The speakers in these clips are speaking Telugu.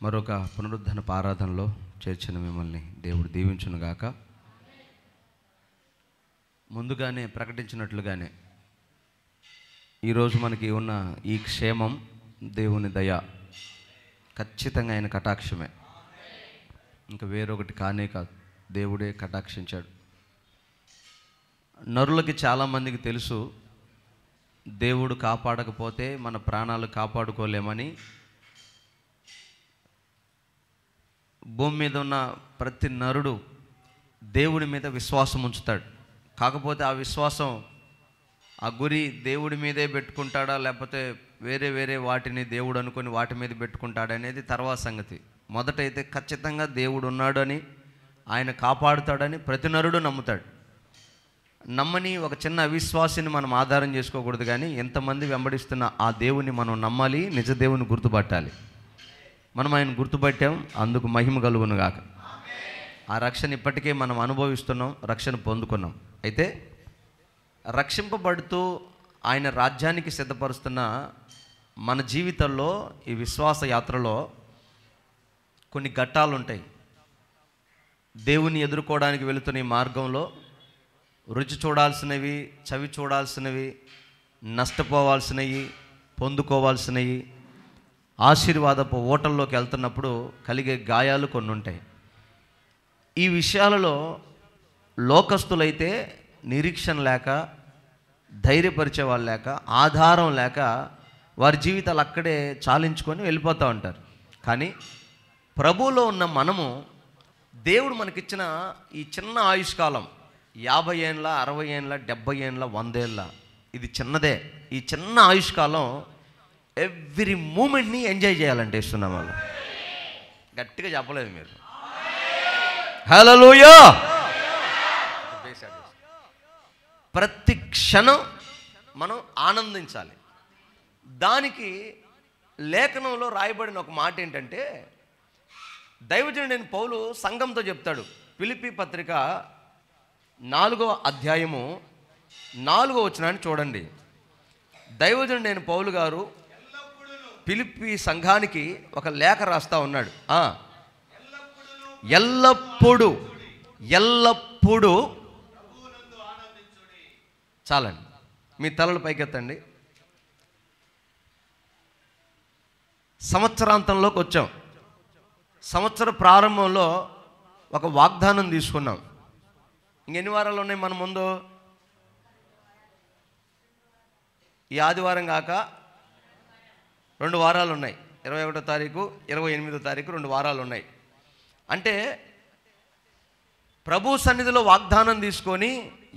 మరొక పునరుద్ధరణ ఆరాధనలో చేర్చిన మిమ్మల్ని దేవుడు దీవించునుగాక. ముందుగానే ప్రకటించినట్లుగానే ఈరోజు మనకి ఉన్న ఈ క్షేమం దేవుని దయ, ఖచ్చితంగా ఆయన కటాక్షమే, ఇంకా వేరొకటి కానే కాదు. దేవుడే కటాక్షించాడు. నరులకి చాలామందికి తెలుసు దేవుడు కాపాడకపోతే మన ప్రాణాలు కాపాడుకోలేమని. భూమి మీద ఉన్న ప్రతి నరుడు దేవుడి మీద విశ్వాసం ఉంచుతాడు. కాకపోతే ఆ విశ్వాసం, ఆ గురి దేవుడి మీదే పెట్టుకుంటాడా, లేకపోతే వేరే వేరే వాటిని దేవుడు అనుకొని వాటి మీద పెట్టుకుంటాడా అనేది తర్వాత సంగతి. మొదటైతే ఖచ్చితంగా దేవుడు ఉన్నాడని, ఆయన కాపాడుతాడని ప్రతి నరుడు నమ్ముతాడు. నమ్మని ఒక చిన్న అవిశ్వాసిని మనం ఆధారం చేసుకోకూడదు. కానీ ఎంతమంది వెంబడిస్తున్న ఆ దేవుని మనం నమ్మాలి, నిజ దేవుని గుర్తుపట్టాలి. మనం ఆయన గుర్తుపట్టాం, అందుకు మహిమ కలుగును గాక. ఆ రక్షణ ఇప్పటికే మనం అనుభవిస్తున్నాం, రక్షణ పొందుకున్నాం. అయితే రక్షింపబడుతూ ఆయన రాజ్యానికి సిద్ధపరుస్తున్న మన జీవితంలో ఈ విశ్వాస యాత్రలో కొన్ని ఘట్టాలు ఉంటాయి. దేవుని ఎదుర్కోవడానికి వెళుతున్న ఈ మార్గంలో రుచి చూడాల్సినవి, చవి చూడాల్సినవి, నష్టపోవాల్సినవి, పొందుకోవాల్సినవి, ఆశీర్వాదపు ఓటల్లోకి వెళ్తున్నప్పుడు కలిగే గాయాలు కొన్ని ఉంటాయి. ఈ విషయాలలో లోకస్తులైతే నిరీక్షణ లేక, ధైర్యపరిచే వాళ్ళు లేక, ఆధారం లేక వారి జీవితాలు అక్కడే చాలించుకొని వెళ్ళిపోతూ ఉంటారు. కానీ ప్రభువులో ఉన్న మనము, దేవుడు మనకిచ్చిన ఈ చిన్న ఆయుష్కాలం 50 ఏండ్ల, 60 ఏండ్ల, 70 ఏండ్ల, 100 ఏళ్ళ, ఇది చిన్నదే. ఈ చిన్న ఆయుష్కాలం ఎవ్రీ మూమెంట్ని ఎంజాయ్ చేయాలంటే ఇస్తున్నాం. వాళ్ళు గట్టిగా చెప్పలేదు మీరు. హల్లెలూయా. ప్రతి క్షణం మనం ఆనందించాలి. దానికి లేఖనంలో రాయబడిన ఒక మాట ఏంటంటే, దైవజనుడైన పౌలు సంఘంతో చెప్తాడు. ఫిలిప్పీ పత్రిక 4వ అధ్యాయము 4వ వచనాన్ని చూడండి. దైవజనుడైన పౌలు గారు ఫిలిప్పీ సంఘానికి ఒక లేఖ రాస్తా ఉన్నాడు. ఎల్లప్పుడూ ఎల్లప్పుడూ చాలండి, మీ తలలు పైకెత్తండి. సంవత్సరాంతంలోకి వచ్చాం. సంవత్సర ప్రారంభంలో ఒక వాగ్దానం తీసుకున్నాం. ఇంకెన్ని వారాలు ఉన్నాయి మన ముందు? ఈ ఆదివారం కాక 2 వారాలు ఉన్నాయి. 21వ తారీఖు, 28వ తారీఖు 2 వారాలు ఉన్నాయి. అంటే ప్రభు సన్నిధిలో వాగ్దానం తీసుకొని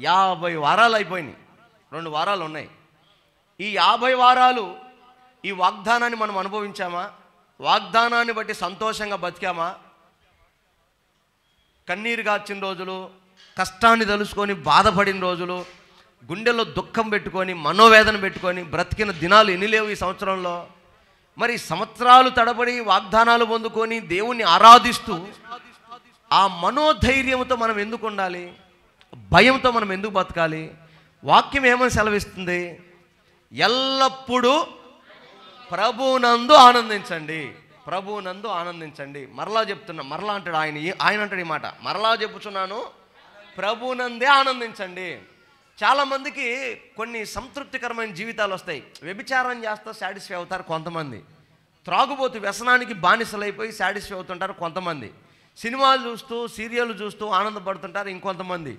50 వారాలు అయిపోయినాయి. 2 వారాలు ఉన్నాయి. ఈ 50 వారాలు ఈ వాగ్దానాన్ని మనం అనుభవించామా? వాగ్దానాన్ని బట్టి సంతోషంగా బతికామా? కన్నీరు గార్చిన రోజులు, కష్టాన్ని తలుసుకొని బాధపడిన రోజులు, గుండెల్లో దుఃఖం పెట్టుకొని, మనోవేదన పెట్టుకొని బ్రతికిన దినాలు ఎన్ని లేవు ఈ సంవత్సరంలో? మరి సంవత్సరాలు తడబడి వాగ్దానాలు పొందుకొని దేవుణ్ణి ఆరాధిస్తూ ఆ మనోధైర్యంతో మనం ఎందుకు ఉండాలి? భయంతో మనం ఎందుకు బతకాలి? వాక్యం ఏమని సెలవిస్తుంది? ఎల్లప్పుడూ ప్రభువునందు ఆనందించండి, ప్రభువునందు ఆనందించండి. మరలా చెప్తున్నా, మరలా అంటాడు ఆయన అంటాడు ఈ మాట, మరలా చెప్పుచున్నాను, ప్రభువునందే ఆనందించండి. చాలామందికి కొన్ని సంతృప్తికరమైన జీవితాలు వస్తాయి. వ్యభిచారం చేస్తూ సాటిస్ఫై అవుతారు కొంతమంది. త్రాగుబోతు వ్యసనానికి బానిసలైపోయి సాటిస్ఫై అవుతుంటారు కొంతమంది. సినిమాలు చూస్తూ, సీరియల్ చూస్తూ ఆనందపడుతుంటారు ఇంకొంతమంది.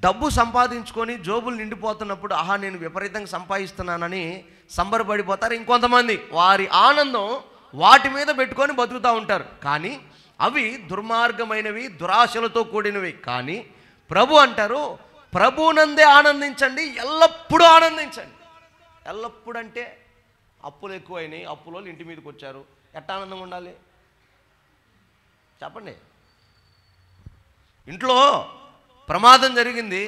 డబ్బు సంపాదించుకొని జోబులు నిండిపోతున్నప్పుడు ఆహా నేను విపరీతంగా సంపాదిస్తున్నానని సంబరపడిపోతారు ఇంకొంతమంది. వారి ఆనందం వాటి మీద పెట్టుకొని బతుకుతూ ఉంటారు. కానీ అవి దుర్మార్గమైనవి, దురాశలతో కూడినవి. కానీ ప్రభు అంటారు, ప్రభువునందే ఆనందించండి, ఎల్లప్పుడూ ఆనందించండి. ఎల్లప్పుడు అంటే అప్పులు ఎక్కువైనాయి, అప్పులో ఇంటి మీదకి వచ్చారు, ఎట్లా ఆనందంగా ఉండాలి చెప్పండి? ఇంట్లో ప్రమాదం జరిగింది,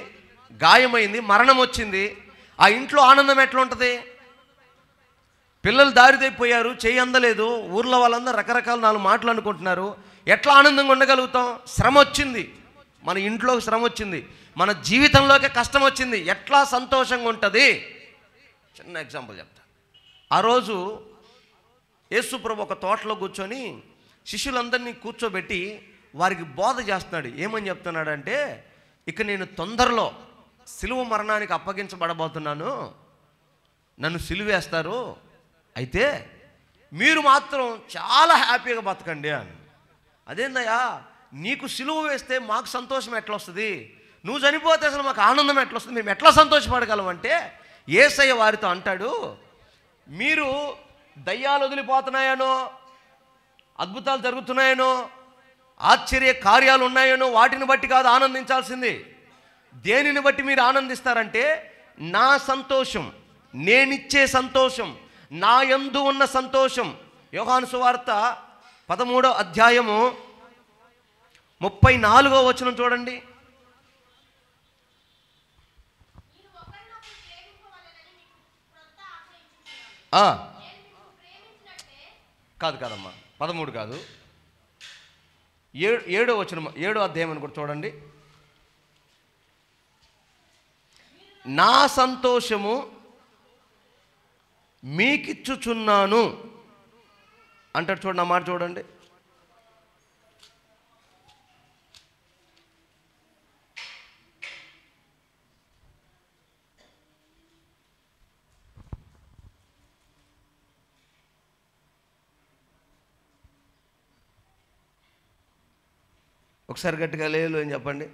గాయమైంది, మరణం వచ్చింది, ఆ ఇంట్లో ఆనందం ఎట్లా ఉంటుంది? పిల్లలు దారిదైపోయారు, చేయి అందలేదు, ఊర్లో వాళ్ళందరూ రకరకాల 4 మాటలు అనుకుంటున్నారు, ఎట్లా ఆనందంగా ఉండగలుగుతాం? శ్రమ వచ్చింది, మన ఇంట్లోకి శ్రమ వచ్చింది, మన జీవితంలోకి కష్టం వచ్చింది, ఎట్లా సంతోషంగా ఉంటుంది? చిన్న ఎగ్జాంపుల్ చెప్తా. ఆ రోజు యేసు ప్రభు ఒక తోటలో కూర్చొని శిష్యులందరినీ కూర్చోబెట్టి వారికి బోధ చేస్తున్నాడు. ఏమని చెప్తున్నాడంటే, ఇక నేను తొందరలో సిలువ మరణానికి అప్పగించబడబోతున్నాను, నన్ను సిలువేస్తారు, అయితే మీరు మాత్రం చాలా హ్యాపీగా బతకండి అని. అదేందయ్యా, నీకు సిలువ వేస్తే మాకు సంతోషం ఎట్లా వస్తుంది, నువ్వు చనిపోతే అసలు మాకు ఆనందం ఎట్లా వస్తుంది, మేము ఎట్లా సంతోషపడగలం అంటే, యేసయ్య వారితో అంటాడు, మీరు దయ్యాలు వదిలిపోతున్నాయనో, అద్భుతాలు జరుగుతున్నాయనో, ఆశ్చర్య కార్యాలు ఉన్నాయనో వాటిని బట్టి కాదు ఆనందించాల్సింది. దేనిని బట్టి మీరు ఆనందిస్తారంటే, నా సంతోషం, నేనిచ్చే సంతోషం, నా యందు ఉన్న సంతోషం. యోహాను సువార్త 13వ అధ్యాయము 34వ వచనం చూడండి. కాదమ్మా, 13 కాదు, 7వ వచనం, 7వ అధ్యాయం అని కూడా చూడండి. నా సంతోషము మీకిచ్చుచున్నాను అంటాడు. చూడండి, ఆ మాట చూడండి. ఒకసారి గట్టిగా లేదు అని చెప్పండి.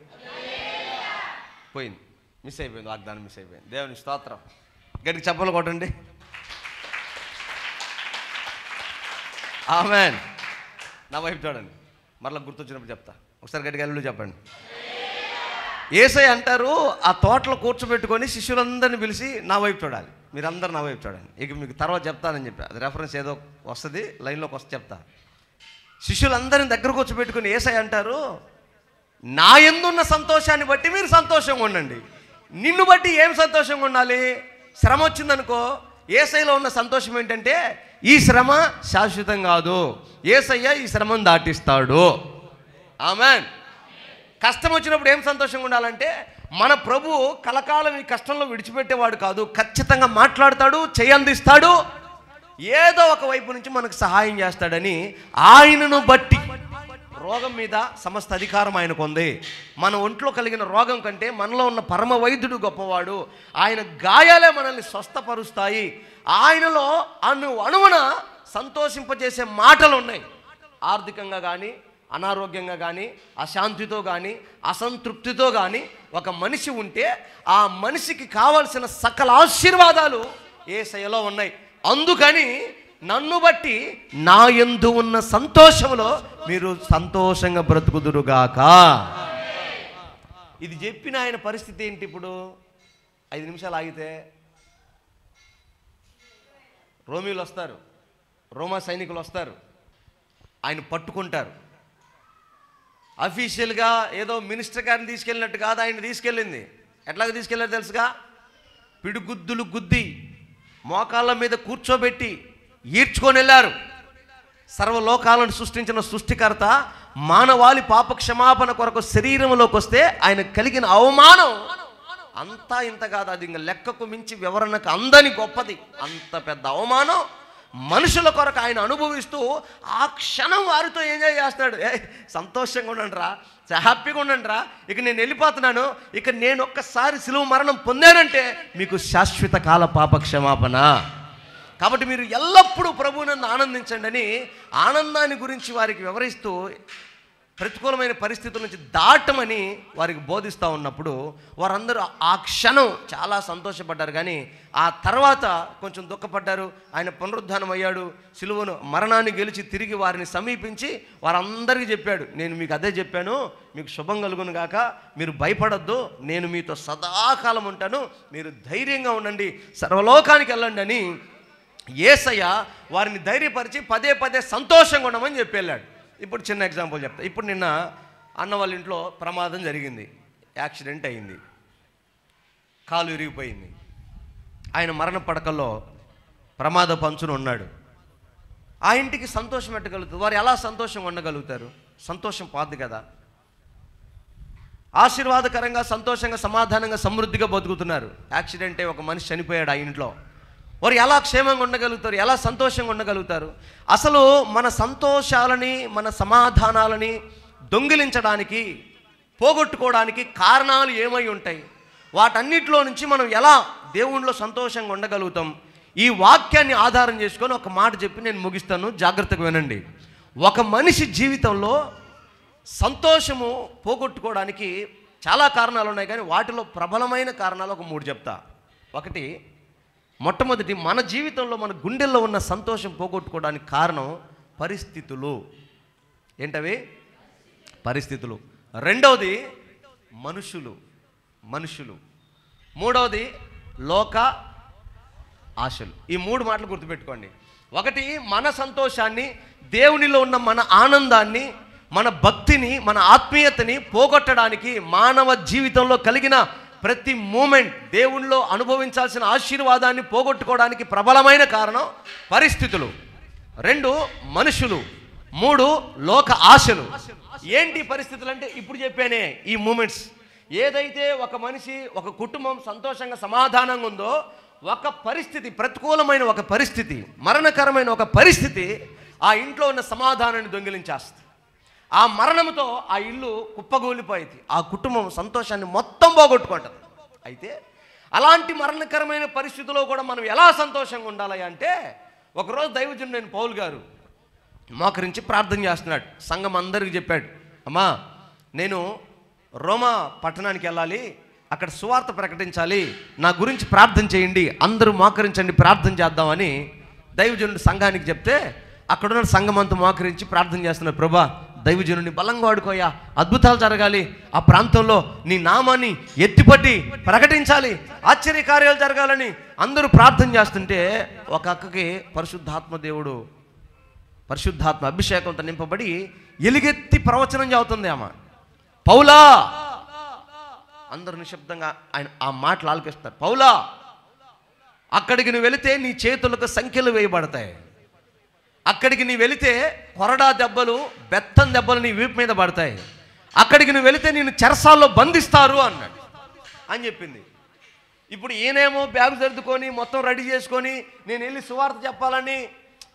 పోయింది, మిస్ అయిపోయింది, వాగ్దానం మిస్ అయిపోయింది. దేవుని స్తోత్రం. గట్టిగా చెప్పలు కొట్టండి. ఆమేన్. నా వైపు చూడండి, మరలా గుర్తొచ్చినప్పుడు చెప్తా. ఒకసారి గట్టిగా వెళ్ళి చెప్పండి. యేసయ్య అంటారు, ఆ తోటలో కూర్చోబెట్టుకొని శిష్యులందరినీ పిలిచి నా వైపు చూడాలి, మీరందరూ నా వైపు చూడండి. ఇక మీకు తర్వాత చెప్తానని చెప్పి, అది రెఫరెన్స్ ఏదో వస్తుంది, లైన్లోకి వస్తే చెప్తా. శిష్యులందరిని దగ్గర కూర్చోబెట్టుకుని యేసయ్య అంటారు, నా యందున్న సంతోషాన్ని బట్టి మీరు సంతోషంగా ఉండండి. నిన్ను బట్టి ఏం సంతోషంగా ఉండాలి? శ్రమ వచ్చిందనుకో, యేసయ్యలో ఉన్న సంతోషం ఏంటంటే, ఈ శ్రమ శాశ్వతం కాదు, యేసయ్య ఈ శ్రమను దాటిస్తాడు. ఆమేన్. కష్టం వచ్చినప్పుడు ఏం సంతోషంగా ఉండాలంటే, మన ప్రభు కలకాలం ఈ కష్టంలో విడిచిపెట్టేవాడు కాదు, ఖచ్చితంగా మాట్లాడతాడు, చేయందిస్తాడు, ఏదో ఒక వైపు నుంచి మనకు సహాయం చేస్తాడని. ఆయనను బట్టి రోగం మీద సమస్త అధికారం ఆయనకు ఉంది. మన ఒంట్లో కలిగిన రోగం కంటే మనలో ఉన్న పరమ వైద్యుడు గొప్పవాడు. ఆయన గాయాలే మనల్ని స్వస్థపరుస్తాయి. ఆయనలో అణువణువున సంతోషింపజేసే మాటలు ఉన్నాయి. ఆర్థికంగా కానీ, అనారోగ్యంగా కానీ, అశాంతితో కానీ, అసంతృప్తితో కానీ ఒక మనిషి ఉంటే ఆ మనిషికి కావలసిన సకల ఆశీర్వాదాలు యేసయ్యలో ఉన్నాయి. అందుకని నన్ను బట్టి నా యందు ఉన్న సంతోషంలో మీరు సంతోషంగా బ్రతుకుదురుగాక. ఇది చెప్పిన ఆయన పరిస్థితి ఏంటి? ఇప్పుడు 5 నిమిషాలు ఆగితే రోమీలు వస్తారు, రోమా సైనికులు వస్తారు, ఆయన పట్టుకుంటారు. అఫీషియల్గా ఏదో మినిస్టర్ గారిని తీసుకెళ్ళినట్టు కాదు ఆయన తీసుకెళ్ళింది. ఎట్లాగ తీసుకెళ్ళారు తెలుసుగా? పిడిగుద్దులు గుద్ది మోకాళ్ళ మీద కూర్చోబెట్టి ఈడ్చుకొని వెళ్ళారు. సర్వలోకాలను సృష్టించిన సృష్టికర్త మానవాళి పాప క్షమాపణ కొరకు శరీరంలోకి వస్తే ఆయన కలిగిన అవమానం అంతా ఇంత కాదు, అది ఇంకా లెక్కకు మించి వివరణకు అందని గొప్పది. అంత పెద్ద అవమానం మనుషుల కొరకు ఆయన అనుభవిస్తూ ఆ క్షణం వారితో ఎంజాయ్ చేస్తాడు. సంతోషంగా ఉండండి రా, హ్యాపీగా ఉండండి రా, ఇక నేను వెళ్ళిపోతున్నాను, ఇక నేను ఒక్కసారి సిలువ మరణం పొందానంటే మీకు శాశ్వత కాల పాప క్షమాపణ. కాబట్టి మీరు ఎల్లప్పుడూ ప్రభువునందు ఆనందించండి అని ఆనందాన్ని గురించి వారికి వివరిస్తూ ప్రతికూలమైన పరిస్థితుల నుంచి దాటమని వారికి బోధిస్తూ ఉన్నప్పుడు వారందరూ ఆ క్షణం చాలా సంతోషపడ్డారు. కానీ ఆ తర్వాత కొంచెం దుఃఖపడ్డారు. ఆయన పునరుద్ధానం అయ్యాడు, సిలువను మరణాన్ని గెలిచి తిరిగి వారిని సమీపించి వారందరికీ చెప్పాడు, నేను మీకు అదే చెప్పాను, మీకు శుభం కలుగును గాక, మీరు భయపడొద్దు, నేను మీతో సదాకాలం ఉంటాను, మీరు ధైర్యంగా ఉండండి, సర్వలోకానికి వెళ్ళండి అని యేసయ్య వారిని ధైర్యపరిచి పదే పదే సంతోషంగా ఉండమని చెప్పి వెళ్ళాడు. ఇప్పుడు చిన్న ఎగ్జాంపుల్ చెప్తా. ఇప్పుడు నిన్న అన్న వాళ్ళ ఇంట్లో ప్రమాదం జరిగింది, యాక్సిడెంట్ అయింది, కాలు విరిగిపోయింది, ఆయన మరణ పడకల్లో ప్రమాద పంచున ఉన్నాడు. ఆ ఇంటికి సంతోషం పెట్టగలుగుతుంది. వారు ఎలా సంతోషంగా ఉండగలుగుతారు? సంతోషం పోద్ది కదా. ఆశీర్వాదకరంగా సంతోషంగా సమాధానంగా సమృద్ధిగా బతుకుతున్నారు. యాక్సిడెంట్ అయి ఒక మనిషి చనిపోయాడు ఆ ఇంట్లో. వారు ఎలా క్షేమంగా ఉండగలుగుతారు, ఎలా సంతోషంగా ఉండగలుగుతారు? అసలు మన సంతోషాలని, మన సమాధానాలని దొంగిలించడానికి, పోగొట్టుకోవడానికి కారణాలు ఏమై ఉంటాయి? వాటన్నిటిలో నుంచి మనం ఎలా దేవునిలో సంతోషంగా ఉండగలుగుతాం? ఈ వాక్యాన్ని ఆధారం చేసుకొని ఒక మాట చెప్పి నేను ముగిస్తాను, జాగ్రత్తగా వినండి. ఒక మనిషి జీవితంలో సంతోషము పోగొట్టుకోవడానికి చాలా కారణాలు ఉన్నాయి, కానీ వాటిలో ప్రబలమైన కారణాలు ఒక 3 చెప్తా. ఒకటి, మొట్టమొదటి, మన జీవితంలో మన గుండెల్లో ఉన్న సంతోషం పోగొట్టుకోవడానికి కారణం పరిస్థితులు. ఏంటవి? పరిస్థితులు. రెండవది మనుషులు. మూడవది లోక ఆశలు. ఈ 3 మాటలు గుర్తుపెట్టుకోండి. ఒకటి, మన సంతోషాన్ని, దేవునిలో ఉన్న మన ఆనందాన్ని, మన భక్తిని, మన ఆత్మీయతని పోగొట్టడానికి, మానవ జీవితంలో కలిగిన ప్రతి మూమెంట్, దేవునిలో అనుభవించాల్సిన ఆశీర్వాదాన్ని పోగొట్టుకోవడానికి ప్రబలమైన కారణం పరిస్థితులు. 2 మనుషులు. 3 లోక ఆశలు. ఏంటి పరిస్థితులు అంటే ఇప్పుడు చెప్పానే ఈ మూమెంట్స్. ఏదైతే ఒక మనిషి, ఒక కుటుంబం సంతోషంగా సమాధానంగా ఉందో, ఒక పరిస్థితి, ప్రతికూలమైన ఒక పరిస్థితి, మరణకరమైన ఒక పరిస్థితి ఆ ఇంట్లో ఉన్న సమాధానాన్ని దొంగిలించేస్తుంది. ఆ మరణంతో ఆ ఇల్లు కుప్పగూలిపోయింది, ఆ కుటుంబం సంతోషాన్ని మొత్తం పోగొట్టుకుంటుంది. అయితే అలాంటి మరణకరమైన పరిస్థితిలో కూడా మనం ఎలా సంతోషంగా ఉండాలి అంటే, ఒకరోజు దైవజనుడైన పౌలు గారు మోకరించి ప్రార్థన చేస్తున్నాడు. సంఘం అందరికీ చెప్పాడు, అమ్మా నేను రోమా పట్టణానికి వెళ్ళాలి, అక్కడ సువార్త ప్రకటించాలి, నా గురించి ప్రార్థన చేయండి, అందరూ మోకరించండి, ప్రార్థన చేద్దామని దైవజనుడు సంఘానికి చెప్తే, అక్కడున్న సంఘం అంతా మోకరించి ప్రార్థన చేస్తున్నారు. ప్రభా, దైవజనుడిని బలంగా వాడుకోయా, అద్భుతాలు జరగాలి, ఆ ప్రాంతంలో నీ నామాన్ని ఎత్తిపట్టి ప్రకటించాలి, ఆశ్చర్యకార్యాలు జరగాలని అందరూ ప్రార్థన చేస్తుంటే, ఒక అక్కకి పరిశుద్ధాత్మ అభిషేకంతో నింపబడి ఎలుగెత్తి ప్రవచనం చదువుతుంది ఆమె. పౌలా, అందరూ నిశ్శబ్దంగా ఆయన ఆ మాటలు ఆలకిస్తారు. పౌలా, అక్కడికి నువ్వు వెళితే నీ చేతులకు సంఖ్యలు వేయబడతాయి, అక్కడికి నీ వెళితే కొరడా దెబ్బలు, బెత్తం దెబ్బలు నీ వీపు మీద పడతాయి, అక్కడికి నువ్వు వెళితే నేను చెరసాల్లో బంధిస్తారు అన్నాడు అని చెప్పింది. ఇప్పుడు ఈయనేమో బ్యాగ్ సర్దుకొని మొత్తం రెడీ చేసుకొని నేను వెళ్ళి సువార్త చెప్పాలని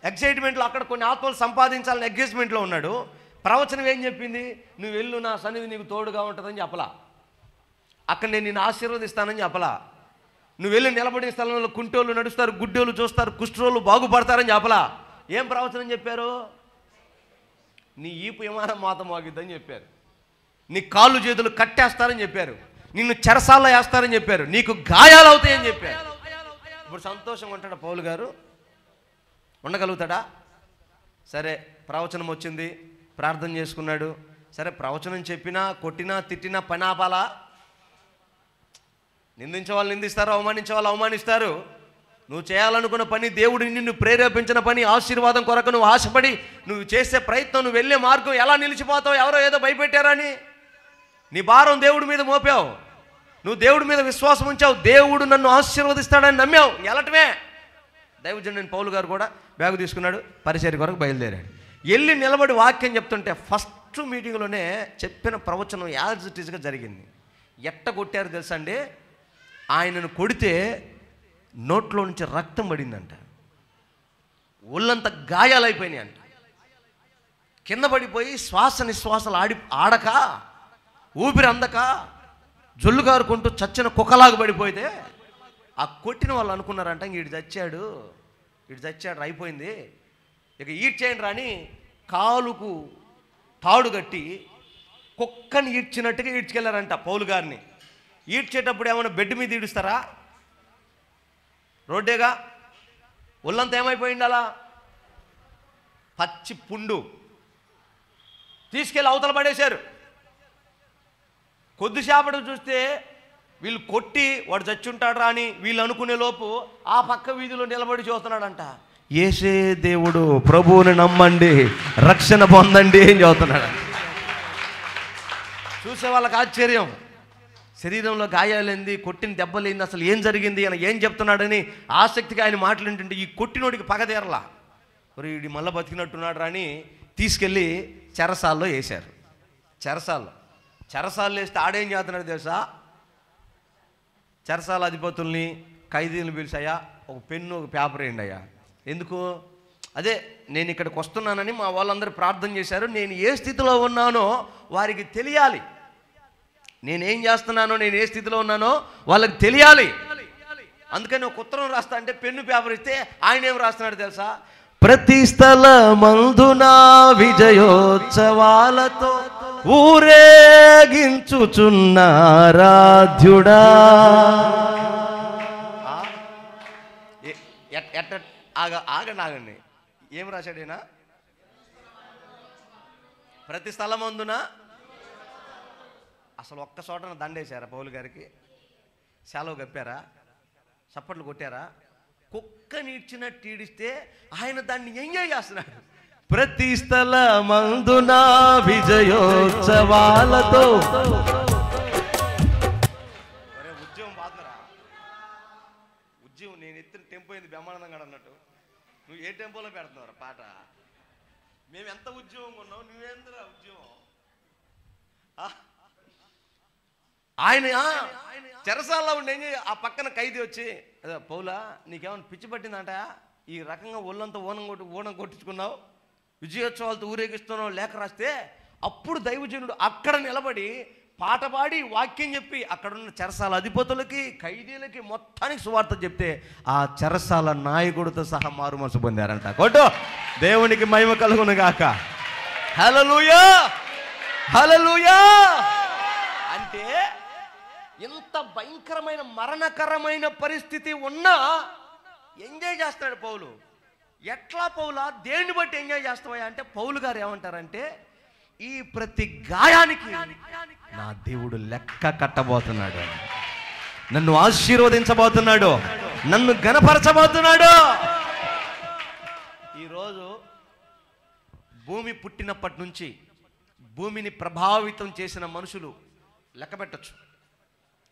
ఎక్సైట్మెంట్లో, అక్కడ కొన్ని ఆత్మలు సంపాదించాలని ఎంగేజ్మెంట్లో ఉన్నాడు. ప్రవచనం ఏం చెప్పింది? నువ్వు వెళ్ళు, నా సన్నిధి నీకు తోడుగా ఉంటుందని చెప్పలా, అక్కడ నేను నిన్ను ఆశీర్వదిస్తానని చెప్పలా, నువ్వు వెళ్ళి నిలబడిన స్థలంలో కుంటోళ్ళు నడుస్తారు, గుడ్డోళ్ళు చూస్తారు, కుష్ఠరోళ్ళు బాగుపడతారని చెప్పలా. ఏం ప్రవచనం చెప్పారు? నీ ఈపు విమానం మాత మోగిద్దని చెప్పారు, నీ కాళ్ళు చేతులు కట్టేస్తారని చెప్పారు, నిన్ను చెరసాల్లో వేస్తారని చెప్పారు, నీకు గాయాలు అవుతాయని చెప్పారు. ఇప్పుడు సంతోషంగా ఉంటాడా పౌలు గారు? ఉండగలుగుతాడా? సరే, ప్రవచనం వచ్చింది, ప్రార్థన చేసుకున్నాడు. సరే, ప్రవచనం చెప్పినా, కొట్టినా, తిట్టినా పని ఆపాలా? నిందించే వాళ్ళు నిందిస్తారు, అవమానించే వాళ్ళు అవమానిస్తారు. నువ్వు చేయాలనుకున్న పని, దేవుడిని నిన్ను ప్రేరేపించిన పని, ఆశీర్వాదం కొరకు నువ్వు ఆశపడి నువ్వు చేసే ప్రయత్నం, నువ్వు వెళ్ళే మార్గం ఎలా నిలిచిపోతావు? ఎవరో ఏదో భయపెట్టారని నీ భారం దేవుడి మీద మోపావు, నువ్వు దేవుడి మీద విశ్వాసం ఉంచావు, దేవుడు నన్ను ఆశీర్వదిస్తాడని నమ్మావు, వెళ్ళటమే. దైవజనుడైన పౌలు గారు కూడా బ్యాగు తీసుకున్నాడు, పరిచర్య కొరకు బయలుదేరాడు. వెళ్ళి నిలబడి వాక్యం చెప్తుంటే ఫస్ట్ మీటింగ్లోనే చెప్పిన ప్రవచనం యాజ్ ఇట్ ఈస్గా జరిగింది. ఎట్ట కొట్టారు తెలుసా అండి? ఆయనను కొడితే నోట్లో నుంచి రక్తం పడిందంట, ఒళ్ళంతా గాయాలైపోయినాయి అంట, కింద పడిపోయి శ్వాస నిశ్వాసాలు ఆడక, ఊపిరి అందక, జొల్లు గారుకుంటూ చచ్చిన కుక్కలాగా పడిపోతే, ఆ కొట్టిన వాళ్ళు అనుకున్నారంట ఇటు చచ్చాడు అయిపోయింది, ఇక ఈడ్చేయండి రాని కాలుకు తాడు కట్టి కుక్కని ఈడ్చినట్టుగా ఈడ్చుకెళ్ళారంట పౌలు గారిని. ఈడ్చేటప్పుడు ఏమైనా బెడ్ మీద ఈడుస్తారా? రోడ్డేగా, ఒళ్ళంతా ఏమైపోయింది, అలా పచ్చి పుండు తీసుకెళ్ళి అవతల పడేశారు. కొద్దిసేపటి చూస్తే వీళ్ళు కొట్టి వాడు చచ్చుంటాడు రా అని వీళ్ళు అనుకునే లోపు ఆ పక్క వీధిలో నిలబడి చూస్తున్నాడంట, యేసే దేవుడు, ప్రభువుని నమ్మండి, రక్షణ పొందండి అని చదువుతున్నాడు. చూసే వాళ్ళకి ఆశ్చర్యం, శరీరంలో గాయాలేంది, కొట్టిన దెబ్బలేంది, అసలు ఏం జరిగింది, ఆయన ఏం చెప్తున్నాడని ఆసక్తిగా ఆయన మాట్లాడుతుంటే ఈ కొట్టినోడికి పగ తీరలా, మరి వీడి మళ్ళీ బతికినట్టున్నాడు రాని తీసుకెళ్ళి చెరసాల్లో వేశారు. చెరసాల్లో వేస్తే ఆడేం చేస్తున్నాడు తెలుసా? చెరసాల అధిపతుల్ని, ఖైదీలను పిలిచాయా, ఒక పెన్ను ఒక పేపర్ వేయండి అయ్యా. ఎందుకు? అదే నేను ఇక్కడికి వస్తున్నానని మా వాళ్ళందరూ ప్రార్థన చేశారు. నేను ఏ స్థితిలో ఉన్నానో వారికి తెలియాలి. నేనేం చేస్తున్నానో, నేను ఏ స్థితిలో ఉన్నానో వాళ్ళకి తెలియాలి. అందుకని ఒక ఉత్తరం రాస్తా అంటే పెన్ను పేపర్ ఇస్తే ఆయన ఏం రాస్తున్నాడు తెలుసా? ప్రతి స్థలమందున విజయోత్సవాలతో ఊరేగించుచున్న ఆరాధ్యుడా. ఆగండి, ఏం రాశాడైనా? ప్రతి స్థలమందున. అసలు ఒక్క చోటన దండేశారా పౌలు గారికి? సెలవు కప్పారా? చప్పట్లు కొట్టారా? కుక్క నీడ్చినట్టు ఈడిస్తే ఆయన దాన్ని ఎంజాయ్ చేస్తున్నాడు. ప్రతి స్థలమందున విజయోత్సవాలతో. ఉద్యమం బాధరా? ఉద్యమం నేను ఎత్తిన టెంపో అయింది బ్రహ్మానందంగా అన్నట్టు. నువ్వు ఏ టెంపోలో పెడుతున్నావు పాట? మేము ఎంత ఉద్యమం ఉన్నావు, నువ్వేంద్రా ఉద్యమం? ఆయన చెరసాల్లో ఉండి ఆ పక్కన ఖైదీ వచ్చి, అదే పౌలా నీకేమైనా పిచ్చి పట్టిందంట, ఈ రకంగా ఒళ్ళంతా ఓనం కొట్టించుకున్నావు, విజయోత్సవాలతో ఊరేగిస్తున్నావు లేఖ రాస్తే, అప్పుడు దైవజనుడు అక్కడ నిలబడి పాట పాడి వాక్యం చెప్పి అక్కడున్న చెరసాల అధిపతులకి ఖైదీలకి మొత్తానికి సువార్త చెప్తే ఆ చెరసాల నాయకుడితో సహా మారు మనసు పొందారంట. కొట్టు, దేవునికి మహిమ కలుగును గాక. హల్లెలూయా, హల్లెలూయా. అంటే ఎంత భయంకరమైన మరణకరమైన పరిస్థితి ఉన్నా ఎంజాయ్ చేస్తాడు పౌలు. ఎట్లా పౌలా? దేన్ని బట్టి ఎంజాయ్ చేస్తావా అంటే పౌలు గారు ఏమంటారంటే, ఈ ప్రతి గాయానికి నా దేవుడు లెక్క కట్టబోతున్నాడు, నన్ను ఆశీర్వదించబోతున్నాడు, నన్ను ఘనపరచబోతున్నాడు. ఈరోజు భూమి పుట్టినప్పటి నుంచి భూమిని ప్రభావితం చేసిన మనుషులు లెక్క పెట్టచ్చు.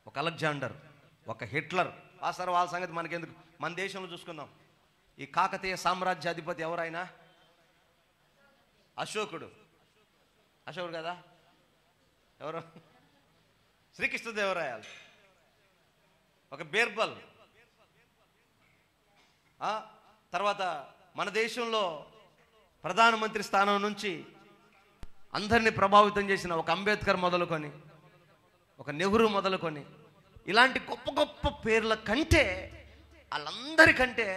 ఒక అలెగ్జాండర్, ఒక హిట్లర్. సార్ వాళ్ళ సంగతి మనకెందుకు, మన దేశంలో చూసుకుందాం. ఈ కాకతీయ సామ్రాజ్యాధిపతి ఎవరైనా? అశోకుడు కదా? ఎవరు? శ్రీకృష్ణదేవరాయలు. ఒక బీర్బల్. తర్వాత మన దేశంలో ప్రధానమంత్రి స్థానం నుంచి అందరినీ ప్రభావితం చేసిన ఒక అంబేద్కర్ మొదలుకొని, ఒక నెహ్రూ మొదలుకొని, ఇలాంటి గొప్ప గొప్ప పేర్ల కంటే వాళ్ళందరికంటే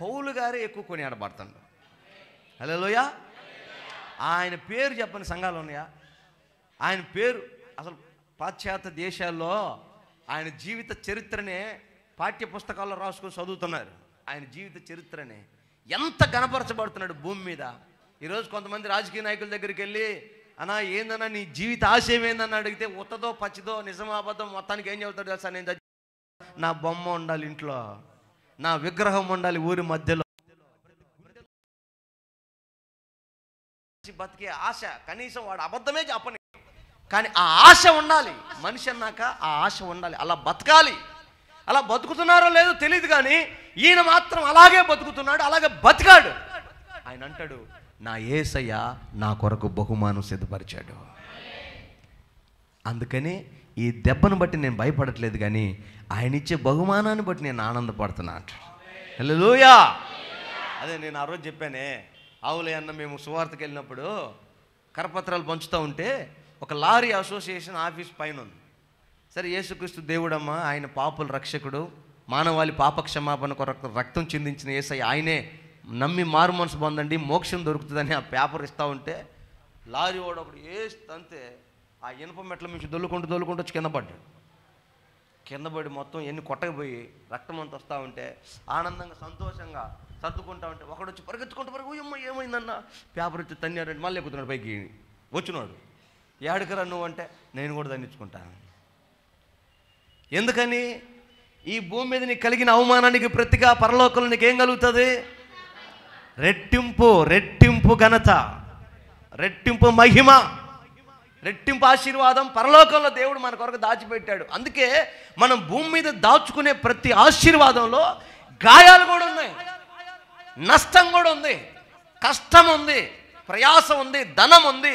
పౌలు గారే ఎక్కువ కొనియాడబడుతున్నాడు. హల్లెలూయా. ఆయన పేరు చెప్పని సంఘాలు ఉన్నాయా? ఆయన పేరు అసలు పాశ్చాత్య దేశాల్లో ఆయన జీవిత చరిత్రనే పాఠ్య పుస్తకాల్లో రాసుకొని చదువుతున్నారు. ఆయన జీవిత చరిత్రనే ఎంత గణపరచబడుతున్నాడు భూమి మీద. ఈరోజు కొంతమంది రాజకీయ నాయకుల దగ్గరికి వెళ్ళి, అన్నా ఏందన్నా నీ జీవిత ఆశయం ఏందని అడిగితే ఉత్తదో పచ్చిదో నిజమో అబద్ధం మొత్తానికి ఏం చెబుతాడు తెలుసా? నేను నా బొమ్మ ఉండాలి ఇంట్లో, నా విగ్రహం ఉండాలి ఊరి మధ్యలో. బతికే ఆశ, కనీసం వాడు అబద్ధమే చెప్పని, కానీ ఆ ఆశ ఉండాలి. మనిషి అన్నాక ఆ ఆశ ఉండాలి, అలా బతకాలి. అలా బతుకుతున్నారో లేదో తెలియదు, కానీ ఈయన మాత్రం అలాగే బతుకుతున్నాడు, అలాగే బతికాడు. ఆయన అంటాడు, నా యేసయ్య నా కొరకు బహుమానం సిద్ధపరిచాడు. అందుకని ఈ దెబ్బను బట్టి నేను భయపడట్లేదు, కానీ ఆయన ఇచ్చే బహుమానాన్ని బట్టి నేను ఆనందపడుతున్నా అంటాడు. హల్లెలూయా. అదే నేను ఆ రోజు చెప్పానే, ఆవులే అన్న మేము సువార్తకి వెళ్ళినప్పుడు కరపత్రాలు పంచుతూ ఉంటే ఒక లారీ అసోసియేషన్ ఆఫీస్ పైన ఉంది. సరే, యేసుక్రీస్తు దేవుడమ్మ, ఆయన పాపుల రక్షకుడు, మానవాళి పాప క్షమాపణ కొరకు రక్తం చిందించిన యేసయ్య ఆయనే, నమ్మి మారు మనసు పొందండి మోక్షం దొరుకుతుందని ఆ పేపర్ ఇస్తూ ఉంటే లారీ వాడు ఒకడు వేస్తే ఆ ఇనుప మెట్ల నుంచి దొల్లుకుంటూ వచ్చి కింద పడ్డాడు. కింద పడి మొత్తం ఎన్ని కొట్టకపోయి రక్తం అంతా వస్తూ ఉంటే ఆనందంగా సంతోషంగా సర్దుకుంటా ఉంటే ఒకడు వచ్చి పరిగెత్తుకుంటూ ఏమైందన్న పేపర్ వచ్చి తన్నాడంటే మళ్ళీ ఎక్కుతున్నాడు పైకి వచ్చినాడు. ఏడుకరా నువ్వు అంటే, నేను కూడా దండించుకుంటాను. ఎందుకని? ఈ భూమి మీద నీకు కలిగిన అవమానానికి ప్రతిగా పరలోకంలో నీకేం కలుగుతుంది? రెట్టింపు ఘనత, రెట్టింపు మహిమ, రెట్టింపు ఆశీర్వాదం పరలోకంలో దేవుడు మన కొరకు దాచిపెట్టాడు. అందుకే మనం భూమి మీద దాచుకునే ప్రతి ఆశీర్వాదంలో గాయాలు కూడా ఉన్నాయి, నష్టం కూడా ఉంది, కష్టం ఉంది, ప్రయాసం ఉంది, ధనం ఉంది,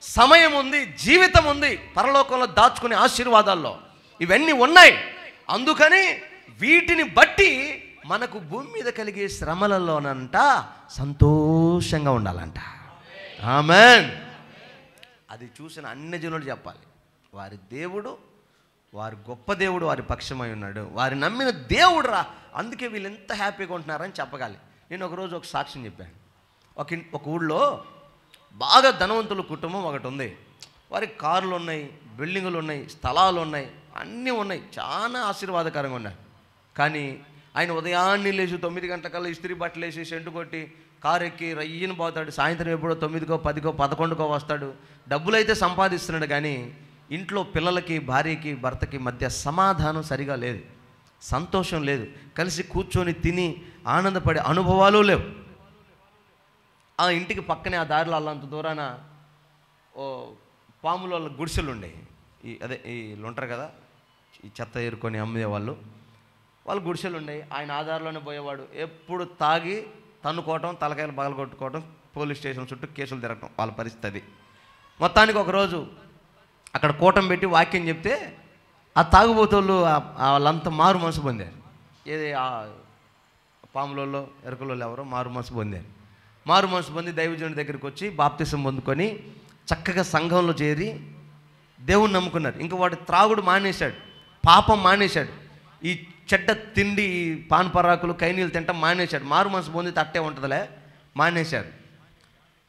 సమయం ఉంది, జీవితం ఉంది. పరలోకంలో దాచుకునే ఆశీర్వాదాల్లో ఇవన్నీ ఉన్నాయి. అందుకని వీటిని బట్టి మనకు భూమి మీద కలిగే శ్రమలలోనంట సంతోషంగా ఉండాలంట. ఆమేన్. అది చూసిన అన్ని జనులు చెప్పాలి, వారి దేవుడు, వారి గొప్ప దేవుడు వారి పక్షమై ఉన్నాడు, వారి నమ్మిన దేవుడు రా, అందుకే వీళ్ళు ఎంత హ్యాపీగా ఉంటున్నారని చెప్పగాలి. నేను ఒకరోజు ఒక సాక్ష్యం చెప్పాను. ఒక ఊళ్ళో బాగా ధనవంతుల కుటుంబం ఒకటి ఉంది. వారికి కార్లు ఉన్నాయి, బిల్డింగులు ఉన్నాయి, స్థలాలు ఉన్నాయి, అన్నీ ఉన్నాయి, చాలా ఆశీర్వాదకరంగా ఉన్నాయి. కానీ ఆయన ఉదయాన్నే లేచి 9 గంటలకల్లా ఇస్త్రీ బట్టలు వేసి సెంటు కొట్టి కారు ఎక్కి రయ్యను పోతాడు. సాయంత్రం ఎప్పుడో 9కో 10కో 11కో వస్తాడు. డబ్బులు అయితే సంపాదిస్తున్నాడు, కానీ ఇంట్లో పిల్లలకి, భార్యకి, భర్తకి మధ్య సమాధానం సరిగా లేదు, సంతోషం లేదు, కలిసి కూర్చొని తిని ఆనందపడే అనుభవాలు లేవు. ఆ ఇంటికి పక్కనే ఆ దారిలో అల్లంత దూరాన ఓ పాముల గుడిసెలు ఉండేవి. వీళ్ళు ఉంటారు కదా, ఈ చెత్త ఏరుకొని అమ్మేవాళ్ళు, వాళ్ళు గుడిసెలు ఉండేవి. ఆయన ఆధారంలోనే పోయేవాడు. ఎప్పుడు తాగి తన్నుకోవటం, తలకాయలు పగలగొట్టుకోవటం, పోలీస్ స్టేషన్ చుట్టూ కేసులు తిరగటం వాళ్ళ పరిస్థితి. మొత్తానికి ఒకరోజు అక్కడ కూటం పెట్టి వాక్యం చెప్తే ఆ తాగుబోతోళ్ళు వాళ్ళంతా మారు మనసు పొందారు. ఏది ఆ పాములలో ఎరకలలో ఎవరో మారు మనసు పొందారు. మారు మనసు పొంది దైవజనుడి దగ్గరికి వచ్చి బాప్తిసం పొందుకొని చక్కగా సంఘంలో చేరి దేవుణ్ణి నమ్ముకున్నారు. ఇంకా వాడు త్రాగుడు మానేశాడు, పాపం మానేశాడు, ఈ చెడ్డ తిండి, ఈ పాన్ పరాకులు, కైనీళ్ళు తింటాం మానేశాడు. మారు మనసు పొంది తట్టే ఉంటుందిలే, మానేశాడు.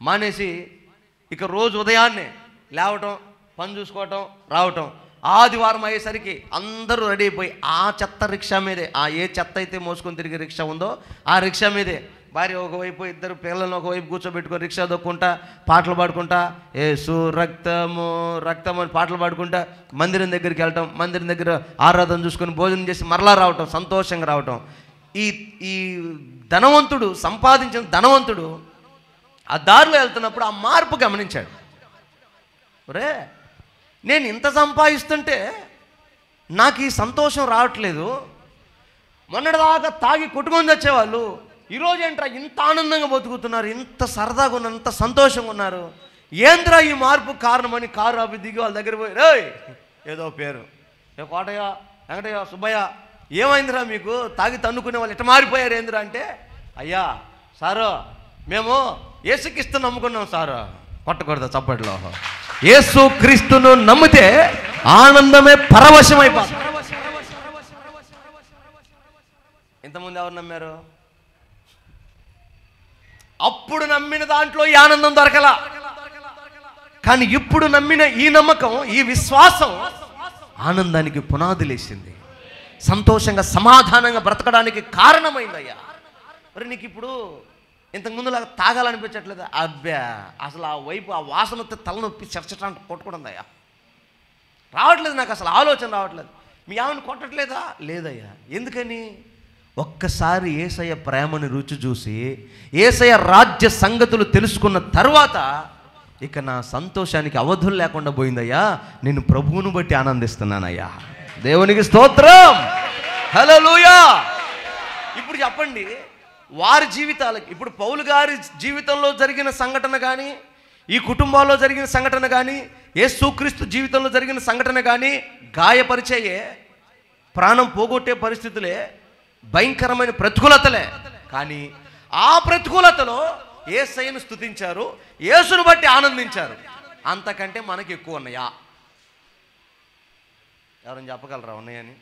మానేసి ఇక రోజు ఉదయాన్నే లేవటం, పని చూసుకోవటం, రావటం. ఆదివారం అయ్యేసరికి అందరూ రెడీ అయిపోయి ఆ చెత్త రిక్షా మీదే, ఆ ఏ చెత్త అయితే మోసుకొని తిరిగే రిక్షా ఉందో ఆ రిక్షా మీదే భార్య ఒకవైపు, ఇద్దరు పిల్లలను ఒకవైపు కూర్చోబెట్టుకొని రిక్షా దొక్కుంటా పాటలు పాడుకుంటా, యేసు రక్తము రక్తము అని పాటలు పాడుకుంటా మందిరం దగ్గరికి వెళ్ళటం, మందిరం దగ్గర ఆరాధన చూసుకొని భోజనం చేసి మరలా రావటం, సంతోషంగా రావటం. ఈ ధనవంతుడు, సంపాదించిన ధనవంతుడు ఆ దారిలో వెళ్తున్నప్పుడు ఆ మార్పు గమనించాడు. ఒరే, నేను ఇంత సంపాదిస్తుంటే నాకు ఈ సంతోషం రావట్లేదు. మొన్నటిదాకా తాగి కొట్టుకొని వచ్చేవాళ్ళు ఈరోజు ఏంట్రా ఇంత ఆనందంగా బతుకుతున్నారు, ఇంత సరదాగా ఉన్నారు, ఇంత సంతోషంగా ఉన్నారు, ఏంద్రా ఈ మార్పు కారణమని కారు ఆపి దిగి వాళ్ళ దగ్గర పోయి, రే ఏదో పేరు, ఏ కోటయ్య, వెంకటయ్య, సుబ్బయ్య, ఏమైందిరా మీకు, తాగి తన్నుకునే వాళ్ళు ఇట్ట మారిపోయారు ఏందిరా అంటే, అయ్యా సారు మేము యేసుక్రీస్తును నమ్ముకున్నాం సారు. కొట్టకూడదు చప్పట్లో. యేసు క్రీస్తును నమ్మితే ఆనందమే పరవశమైపోతుంది. ఇంతకుముందు ఎవరు నమ్మారు? అప్పుడు నమ్మిన దాంట్లో ఈ ఆనందం దొరకలా, కానీ ఇప్పుడు నమ్మిన ఈ నమ్మకం, ఈ విశ్వాసం ఆనందానికి పునాదులేసింది, సంతోషంగా సమాధానంగా బ్రతకడానికి కారణమైందయ్యా. మరి నీకు ఇప్పుడు ఇంతకుముందులాగా తాగాలనిపించట్లేదా? అబ్బా, అసలు ఆ వైపు ఆ వాసన వస్తే తలనొప్పి చర్చటానికి కొట్టుకుంటుందయ్యా, రావట్లేదు, నాకు అసలు ఆలోచన రావట్లేదు. మీ ఆమెను కొట్టట్లేదా? లేదయ్యా. ఎందుకని? ఒక్కసారి యేసయ్య ప్రేమను రుచి చూసి యేసయ్య రాజ్య సంగతులు తెలుసుకున్న తర్వాత ఇక నా సంతోషానికి అవధులు లేకుండా పోయిందయ్యా. నేను ప్రభువును బట్టి ఆనందిస్తున్నానయ్యా. దేవునికి స్తోత్రం, హల్లెలూయా. ఇప్పుడు చెప్పండి, వారి జీవితాలకి, ఇప్పుడు పౌలు గారి జీవితంలో జరిగిన సంఘటన కానీ, ఈ కుటుంబాల్లో జరిగిన సంఘటన కానీ, యేసుక్రీస్తు జీవితంలో జరిగిన సంఘటన కానీ గాయపరిచేయే, ప్రాణం పోగొట్టే పరిస్థితులే, భయంకరమైన ప్రతికూలతలే. కానీ ఆ ప్రతికూలతలో యేసయ్యను స్తుతించారు, యేసును బట్టి ఆనందించారు. అంతకంటే మనకి ఎక్కువ ఉన్నాయా? ఎవరైనా చెప్పగలరా ఉన్నాయని?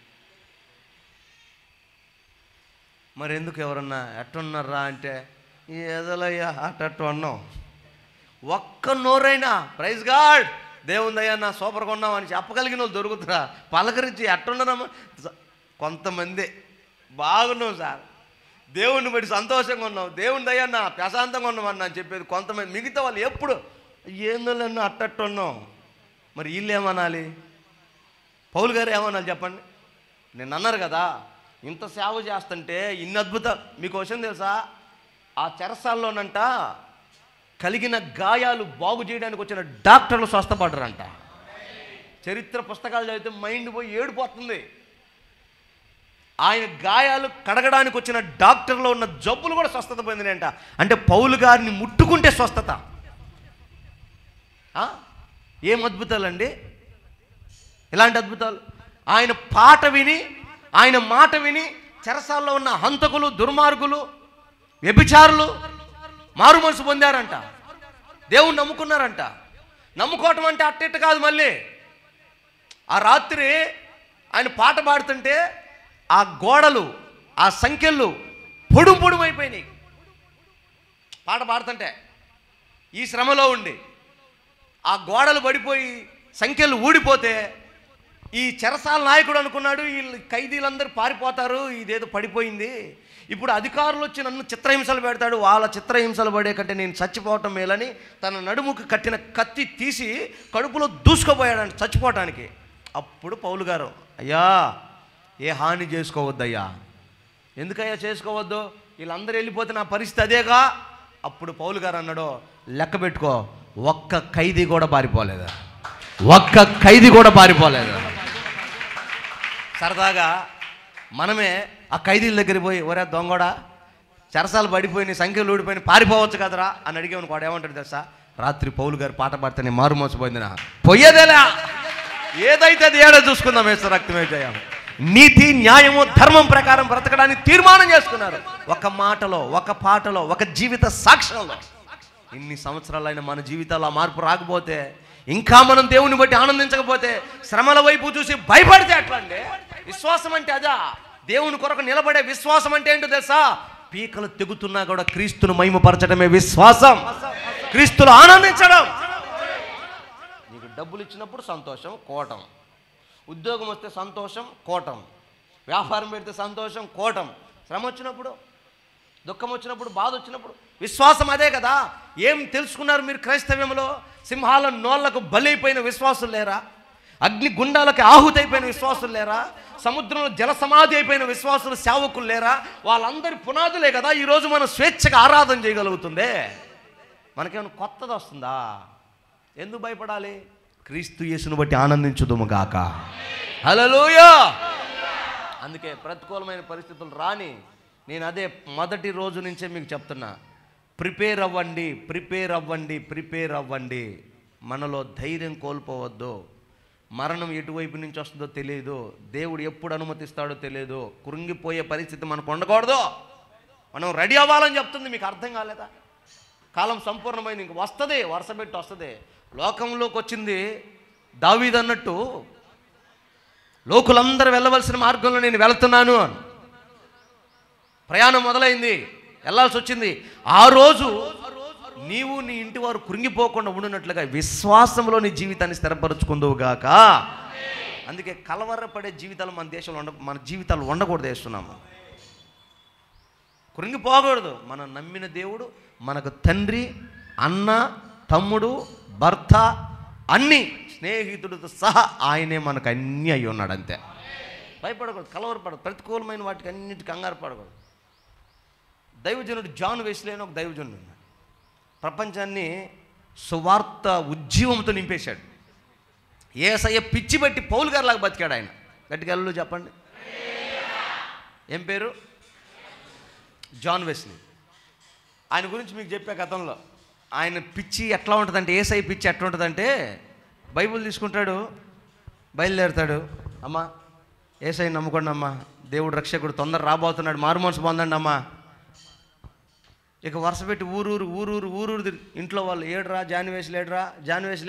మరి ఎందుకు ఎవరన్నా ఎట్టున్నారా అంటే, ఏదోలయ్యా అట్టు అన్నాం. ఒక్క నోరైనా ప్రైజ్ గాడ్, దేవుందయ్యా నా సూపర్గా ఉన్నామని చెప్పగలిగిన వాళ్ళు దొరుకుతురా? పలకరించి ఎట్టున్నారమ్మా? కొంతమంది బాగున్నావు సార్, దేవుణ్ణి బట్టి సంతోషంగా ఉన్నావు, దేవుని దయ్యా నా ప్రశాంతంగా ఉన్నామని అని చెప్పేది కొంతమంది. మిగతా వాళ్ళు ఎప్పుడు ఏందోలన్నా అట్టట్టు ఉన్నాం. మరి వీళ్ళు ఏమనాలి? పౌలు గారు ఏమనాలి చెప్పండి? నేను అన్నారు కదా, ఇంత సేవ చేస్తుంటే ఇన్ని అద్భుతాలు. మీకు విషయం తెలుసా? ఆ చెరసాల్లోనంట కలిగిన గాయాలు బాగు చేయడానికి వచ్చిన డాక్టర్లు స్వస్థపడ్డారంట. చరిత్ర పుస్తకాలు చదివితే మైండ్ పోయి ఏడిపోతుంది. ఆయన గాయాలు కడగడానికి వచ్చిన డాక్టర్లో ఉన్న జబ్బులు కూడా స్వస్థత పొందినాయంట. అంటే పౌలు గారిని ముట్టుకుంటే స్వస్థత. ఏం అద్భుతాలండి ఇలాంటి అద్భుతాలు! ఆయన పాట విని, ఆయన మాట విని చెరసాల్లో ఉన్న హంతకులు, దుర్మార్గులు, వ్యభిచారులు మారు మనసు పొందారంట, దేవుణ్ణి నమ్ముకున్నారంట. నమ్ముకోవటం అంటే అట్టిట్ట కాదు. మళ్ళీ ఆ రాత్రి ఆయన పాట పాడుతుంటే ఆ గోడలు, ఆ సంఖ్యలు పొడుమైపోయినాయి. పాట పాడుతుంటే ఈ శ్రమలో ఉండి ఆ గోడలు పడిపోయి సంఖ్యలు ఊడిపోతే ఈ చెరసాల నాయకుడు అనుకున్నాడు, వీళ్ళు ఖైదీలందరూ పారిపోతారు, ఇదేదో పడిపోయింది, ఇప్పుడు అధికారులు వచ్చి నన్ను చిత్రహింసలు పెడతాడు, వాళ్ళ చిత్రహింసలు పడే కంటే నేను చచ్చిపోవటం మేలని తన నడుముకు కట్టిన కత్తి తీసి కడుపులో దూసుకుపోయాడంట చచ్చిపోవటానికి. అప్పుడు పౌలు గారు, అయ్యా ఏ హాని చేసుకోవద్దయ్యా. ఎందుకయ్యా చేసుకోవద్దు, వీళ్ళందరూ వెళ్ళిపోతే నా పరిస్థితి అదేగా. అప్పుడు పౌలు గారు అన్నాడు, లెక్క పెట్టుకో, ఒక్క ఖైదీ కూడా పారిపోలేదు, ఒక్క ఖైదీ కూడా పారిపోలేదు. సరదాగా మనమే ఆ ఖైదీల దగ్గర పోయి, ఒరే దొంగోడా, చెరసాలు పడిపోయి సంఖ్యలు ఊడిపోయి పారిపోవచ్చు కదరా అని అడిగామని వాడు ఏమంటాడు తెలుసా, రాత్రి పౌలు గారు పాట పాడితే నేను మారు మోసపోయిందినా, పోయేదేలా, ఏదైతే అది ఏడో చూసుకుందాం, వేస్తే రక్తమే జయం. నీతి, న్యాయము, ధర్మం ప్రకారం బ్రతకడానికి తీర్మానం చేసుకున్నారు. ఒక మాటలో, ఒక పాటలో, ఒక జీవిత సాక్ష్యంలో. ఇన్ని సంవత్సరాలైన మన జీవితాల్లో ఆ మార్పు రాకపోతే, ఇంకా మనం దేవుని బట్టి ఆనందించకపోతే, శ్రమల వైపు చూసి భయపడితే ఎట్లా అండి? విశ్వాసం అంటే అదా. దేవుని కొరకు నిలబడే విశ్వాసం అంటే ఏంటో తెలుసా? పీకలు తెగుతున్నా కూడా క్రీస్తును మహిమపరచడమే విశ్వాసం, క్రీస్తులో ఆనందించడం. నీకు డబ్బులు ఇచ్చినప్పుడు సంతోషం, కోటం. ఉద్యోగం వస్తే సంతోషం, కోటం. వ్యాపారం పెడితే సంతోషం, కోటం. శ్రమ వచ్చినప్పుడు, దుఃఖం వచ్చినప్పుడు, బాధ వచ్చినప్పుడు విశ్వాసం అదే కదా. ఏం తెలుసుకున్నారు మీరు క్రైస్తవ్యంలో? సింహాల నోళ్లకు బలైపోయిన విశ్వాసులు లేరా? అగ్ని గుండాలకి ఆహుతి అయిపోయిన విశ్వాసులు లేరా? సముద్రంలో జల సమాధి అయిపోయిన విశ్వాసులు, సేవకులు లేరా? వాళ్ళందరి పునాదులే కదా ఈరోజు మనం స్వేచ్ఛగా ఆరాధన చేయగలుగుతుంది. మనకేమైనా కొత్తది వస్తుందా? ఎందుకు భయపడాలి? క్రీస్తు యేసును బట్టి ఆనందించుదుము గాక. హల్లెలూయా. అందుకే ప్రతికూలమైన పరిస్థితులు రాని, నేను అదే మొదటి రోజు నుంచే మీకు చెప్తున్నా, ప్రిపేర్ అవ్వండి, ప్రిపేర్ అవ్వండి, ప్రిపేర్ అవ్వండి. మనలో ధైర్యం కోల్పోవద్దు. మరణం ఎటువైపు నుంచి వస్తుందో తెలియదు, దేవుడు ఎప్పుడు అనుమతిస్తాడో తెలియదు. కృంగిపోయే పరిస్థితి మనకు ఉండకూడదు. మనం రెడీ అవ్వాలని చెప్తుంది. మీకు అర్థం కాలేదా? కాలం సంపూర్ణమైంది, ఇంక వస్తుంది, వరుస పెట్టి వస్తుంది. లోకంలోకి వచ్చింది దావీదు అన్నట్టు, లోకులందరూ వెళ్ళవలసిన మార్గంలో నేను వెళుతున్నాను అని ప్రయాణం మొదలైంది, వెళ్ళాల్సి వచ్చింది. ఆ రోజు నీవు నీ ఇంటి వారు కృంగిపోకుండా ఉండినట్లుగా విశ్వాసంలో నీ జీవితాన్ని స్థిరపరచుకుందువుగాక. అందుకే కలవరపడే జీవితాలు మన దేశంలో మన జీవితాలు ఉండకూడదు వేస్తున్నాము. కృంగిపోకూడదు. మనం నమ్మిన దేవుడు మనకు తండ్రి, అన్న, తమ్ముడు, భర్త, అన్నీ, స్నేహితుడితో సహా ఆయనే మనకు అన్నీ అయి ఉన్నాడు. అంతే. భయపడకూడదు, కలవరపడదు, ప్రతికూలమైన వాటికి అన్నిటికీ కంగారు పడకూడదు. దైవజనుడు జాన్ వెస్లీ అని ఒక దైవజనుడు ఉన్నాడు. ప్రపంచాన్ని సువార్త ఉజ్జీవంతో నింపేశాడు. యేసయ్య పిచ్చి బట్టి పౌలు గారిలాగా బతికాడు ఆయన. గట్టిగా అల్లు చెప్పండి. ఏం పేరు? John Wesley. ఆయన గురించి మీకు చెప్పే గతంలో, ఆయన పిచ్చి ఎట్లా ఉంటుందంటే, యేసయ్య పిచ్చి ఎట్లా ఉంటుందంటే, బైబిల్ తీసుకుంటాడు, బయలుదేరుతాడు, అమ్మా యేసయ్య నమ్ముకోండి అమ్మా, దేవుడు రక్షకుడు తొందర రాబోతున్నాడు, మారు మనసు పొందండి అమ్మా. ఇక వరుస పెట్టి ఊరూరు ఇంట్లో వాళ్ళు, ఏడురా జాన్వేసి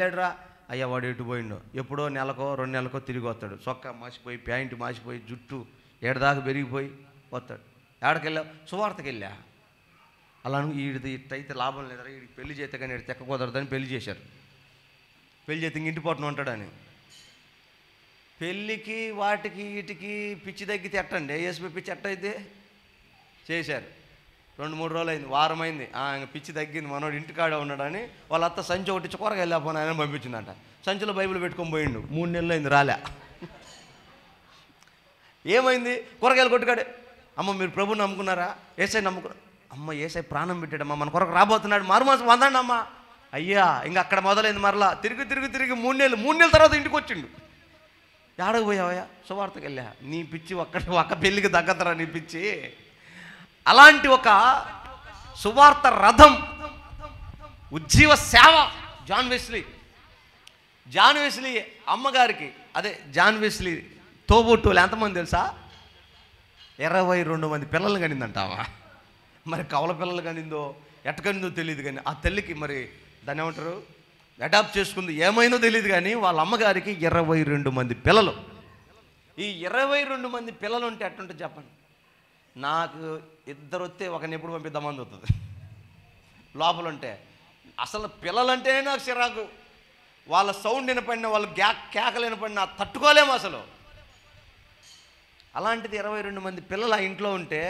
లేడురా, అయ్యా వాడు ఎటు పోయిండో, ఎప్పుడో నెలకో 2 నెలలకో తిరిగి వస్తాడు. చొక్కా మాసిపోయి, ప్యాంటు మాసిపోయి, జుట్టు ఏడదాకా పెరిగిపోయి వస్తాడు. ఏడకెళ్ళావు? సువార్తకి వెళ్ళా. అలా వీడిది ఇట్టయితే లాభం లేదరా, వీడికి పెళ్లి చేస్తే కానీ వీడి తెక్క కుదరదని పెళ్లి చేశారు. పెళ్లి చేస్తే ఇంక ఇంటిపోటును ఉంటాడని. పెళ్ళికి వాటికి వీటికి పిచ్చి తగ్గితే ఎట్టండి, ఏఎస్పీ పిచ్చి ఎట్టయితే చేశారు. 2-3 రోజులు అయింది, వారం అయింది, ఇంకా పిచ్చి తగ్గింది, మనోడు ఇంటికాడ ఉన్నాడని వాళ్ళ అత్త సంచి ఒకటి కూరగా వెళ్ళాపోని ఆయన పంపించిందంట. సంచిలో బైబిల్ పెట్టుకొని పోయిండు. 3 నెలలు అయింది, రాలే. ఏమైంది? కూరగాయలు కొట్టుకాడే. అమ్మ మీరు ప్రభుని నమ్ముకున్నారా? యేసయ్య నమ్ముకున్నా. అమ్మ యేసయ్య ప్రాణం పెట్టాడమ్మా, మన కొరకు రాబోతున్నాడు, మారుమాసం వందండి అమ్మ. అయ్యా ఇంకా అక్కడ మొదలైంది. మరలా తిరిగి 3 నెలల తర్వాత ఇంటికి వచ్చిండు. ఏడకు పోయావయ్యా? సువార్తకి వెళ్ళా. నీ పిచ్చి ఒక్క పెళ్ళికి తగ్గతరా నీ పిచ్చి. అలాంటి ఒక సువార్త రథం, ఉజ్జీవ సేవ జాన్ వెస్లీ అమ్మగారికి, అదే జాన్ వెస్లీ తోబుట్టువులు ఎంతమంది తెలుసా? 22 మంది పిల్లలు కనిందంటావా? మరి కవల పిల్లలు కనిందో ఎట్టకనిందో తెలియదు, కానీ ఆ తల్లికి మరి దాన్ని ఏమంటారు, అడాప్ట్ చేసుకుంది ఏమైందో తెలియదు, కానీ వాళ్ళ అమ్మగారికి 22 మంది పిల్లలు. ఈ 22 మంది పిల్లలు ఉంటే ఎట్టుంటుంది చెప్పండి? నాకు 2 వస్తే ఒకరిని ఎప్పుడు పంపిద్దామని వస్తుంది లోపల ఉంటే. అసలు పిల్లలంటేనే నాకు చిరాకు. వాళ్ళ సౌండ్ వినపడిన, వాళ్ళు కేకలు వినపడిన తట్టుకోలేము అసలు. అలాంటిది 22 మంది పిల్లలు ఆ ఇంట్లో ఉంటే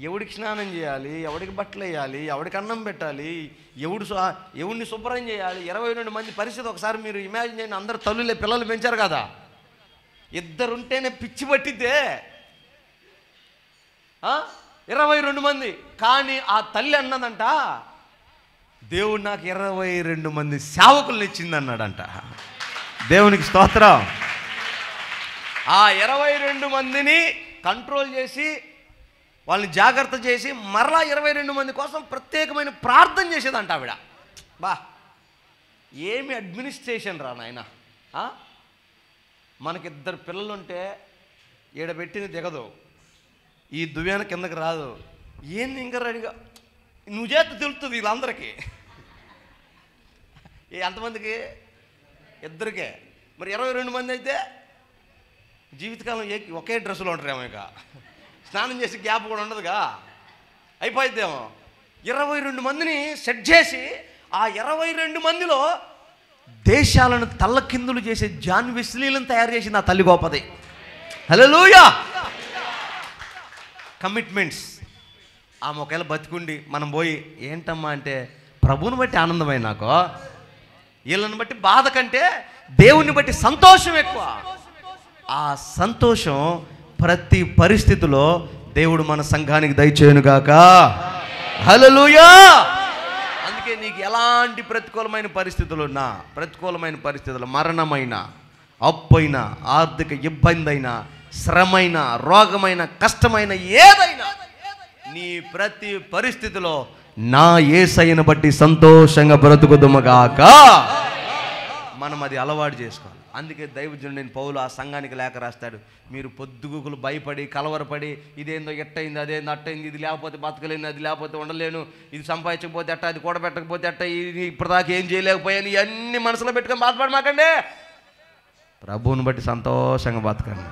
ఎవడికి స్నానం చేయాలి, ఎవడికి బట్టలు వేయాలి, ఎవడికి అన్నం పెట్టాలి, ఎవడిని శుభ్రం చేయాలి? 22 మంది పరిస్థితి ఒకసారి మీరు ఇమాజిన్ చేయండి. అందరు తల్లులే పిల్లలు పెంచారు కదా, 2 ఉంటేనే పిచ్చి పట్టిద్దే. 22 మంది. కానీ ఆ తల్లి అన్నదంట, దేవుడు నాకు 22 మంది సేవకులను ఇచ్చింది అన్నాడంట. దేవునికి స్తోత్రం. ఆ 22 మందిని కంట్రోల్ చేసి, వాళ్ళని జాగ్రత్త చేసి, మరలా 22 మంది కోసం ప్రత్యేకమైన ప్రార్థన చేసేదంట ఆవిడ. బా, ఏమి అడ్మినిస్ట్రేషన్ రా నాయన. మనకి 2 పిల్లలు ఉంటే ఈడబెట్టింది దిగదు, ఈ దువ్యాన కిందకి రాదు. ఏంది ఇంకా రెడీగా నువ్వు చేత తెలుస్తుంది వీళ్ళందరికీ. ఎంతమందికి? 2కే. మరి 22 మంది అయితే జీవితకాలం ఒకే డ్రెస్సులో ఉంటారేమో, ఇక స్నానం చేసి గ్యాప్ కూడా ఉండదుగా, అయిపోయిద్దేమో. 22 మందిని సెట్ చేసి ఆ 22 మందిలో దేశాలను తల్లకిందులు చేసే జాన్ వెస్లీలను తయారు చేసింది ఆ తల్లి గొప్పది. హల్లెలూయా. కమిట్మెంట్స్. ఆమె ఒకవేళ బతికుండి మనం పోయి ఏంటమ్మా అంటే, ప్రభువుని బట్టి ఆనందమైన నాకు, వీళ్ళని బట్టి బాధ కంటే దేవుని బట్టి సంతోషం ఎక్కువ. ఆ సంతోషం ప్రతి పరిస్థితిలో దేవుడు మన సంఘానికి దయచేయునుగాక. హల్లెలూయా. అందుకే నీకు ఎలాంటి ప్రతికూలమైన పరిస్థితులు ఉన్నా, ప్రతికూలమైన పరిస్థితులు, మరణమైన, అప్పైన, ఆర్థిక ఇబ్బంది అయినా, శ్రమైన, రోగమైన, కష్టమైన, ఏదైనా నీ ప్రతి పరిస్థితిలో నా యేసయ్యను బట్టి సంతోషంగా బ్రతుకుదుమగాక. మనం అది అలవాటు చేసుకోవాలి. అందుకే దైవజనుడైన పౌలు ఆ సంఘానికి లేఖ రాస్తాడు. మీరు పొద్దుగుకులు భయపడి, కలవరపడి, ఇదేందో ఎట్టయింది, అదేందో అట్టయింది, ఇది లేకపోతే బతకలేను, అది లేకపోతే ఉండలేను, ఇది సంపాదించకపోతే అట్ట, అది కూడబెట్టకపోతే అట్ట, ఇది ఇప్పటిదాకా ఏం చేయలేకపోయాను, ఇవన్నీ మనసులో పెట్టుకొని బాధపడమాకండి. ప్రభువుని బట్టి సంతోషంగా బతకండి.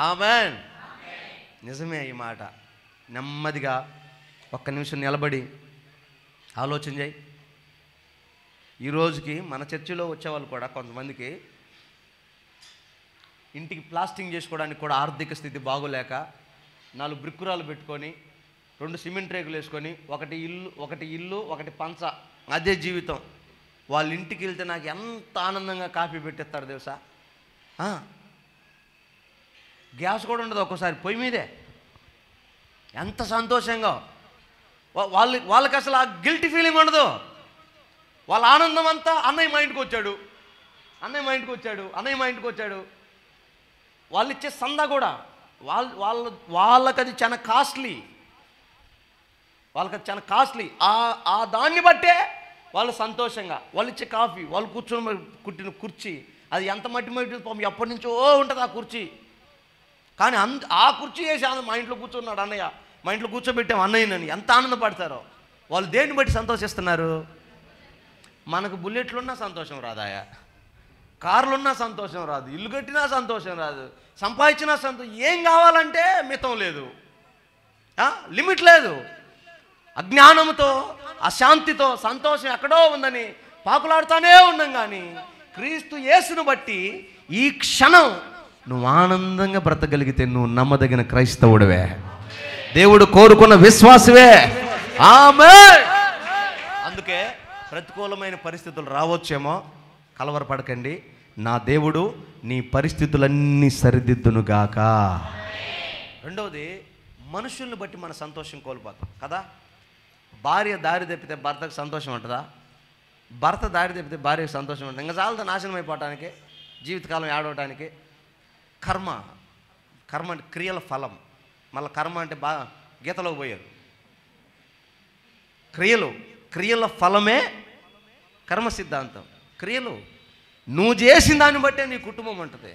ఆమేన్. నిజమే ఈ మాట. నెమ్మదిగా ఒక్క నిమిషం నిలబడి ఆలోచన చేయి. ఈరోజుకి మన చర్చిలో వచ్చేవాళ్ళు కూడా కొంతమందికి ఇంటికి ప్లాస్టింగ్ చేసుకోవడానికి కూడా ఆర్థిక స్థితి బాగోలేక 4 బ్రిక్కురాలు పెట్టుకొని, 2 సిమెంట్ రేకులు వేసుకొని, ఒకటి ఇల్లు ఒకటి పంచ, అదే జీవితం. వాళ్ళ ఇంటికి వెళ్తే నాకు ఎంత ఆనందంగా కాఫీ పెట్టేస్తారు తెలుసా. గ్యాస్ కూడా ఉండదు ఒక్కోసారి, పొయ్యి మీదే. ఎంత సంతోషంగా వాళ్ళకి అసలు ఆ గిల్టీ ఫీలింగ్ ఉండదు. వాళ్ళ ఆనందం అంతా అన్నయ్య మా ఇంటికి వచ్చాడు, అన్నయ్య మా ఇంటికి వచ్చాడు, అన్నయ్య మా ఇంటికి వచ్చాడు. వాళ్ళు ఇచ్చే సందా కూడా వాళ్ళకి అది చాలా కాస్ట్లీ, వాళ్ళకి అది చాలా కాస్ట్లీ. ఆ దాన్ని బట్టే వాళ్ళు సంతోషంగా, వాళ్ళు ఇచ్చే కాఫీ, వాళ్ళు కూర్చొని కుట్టిన కుర్చీ, అది ఎంత మట్టి ఎప్పటి నుంచో ఉంటుంది ఆ కుర్చీ. కానీ ఆ కుర్చీ వేసి మా ఇంట్లో కూర్చున్నాడు అన్నయ్య, మా ఇంట్లో కూర్చోబెట్టాం అన్నయ్యనని ఎంత ఆనందపడతారో. వాళ్ళు దేన్ని బట్టి సంతోషిస్తున్నారు? మనకు బుల్లెట్లున్నా సంతోషం రాదాయా, కార్లున్నా సంతోషం రాదు, ఇల్లు కట్టినా సంతోషం రాదు, సంపాదించినా సంతోషం. ఏం కావాలంటే మితం లేదు, లిమిట్ లేదు. అజ్ఞానంతో, అశాంతితో సంతోషం ఎక్కడో ఉందని పాకులాడుతూనే ఉన్నాం. కానీ క్రీస్తు యేసును బట్టి ఈ క్షణం నువ్వు ఆనందంగా బ్రతకగలిగితే నువ్వు నమ్మదగిన క్రైస్తవుడివే, దేవుడు కోరుకున్న విశ్వాసవే. ఆమేన్. అందుకే ప్రతికూలమైన పరిస్థితులు రావచ్చేమో, కలవరపడకండి. నా దేవుడు నీ పరిస్థితులన్నీ సరిదిద్దునుగాక. రెండవది, మనుషుల్ని బట్టి మన సంతోషం కోల్పోతాం కదా. భార్య దారి తప్పితే భర్తకు సంతోషం ఉంటుందా? భర్త దారి తప్పితే భార్యకు సంతోషం ఉంటుంది? ఇంకా చాలదా నాశనం అయిపోవటానికి, జీవితకాలం ఏడవటానికి. కర్మ అంటే క్రియల ఫలం. మళ్ళీ కర్మ అంటే బాగా గీతలోకి పోయారు. క్రియల ఫలమే కర్మ సిద్ధాంతం. క్రియలు నువ్వు చేసిన దాన్ని బట్టే నీ కుటుంబం ఉంటుంది,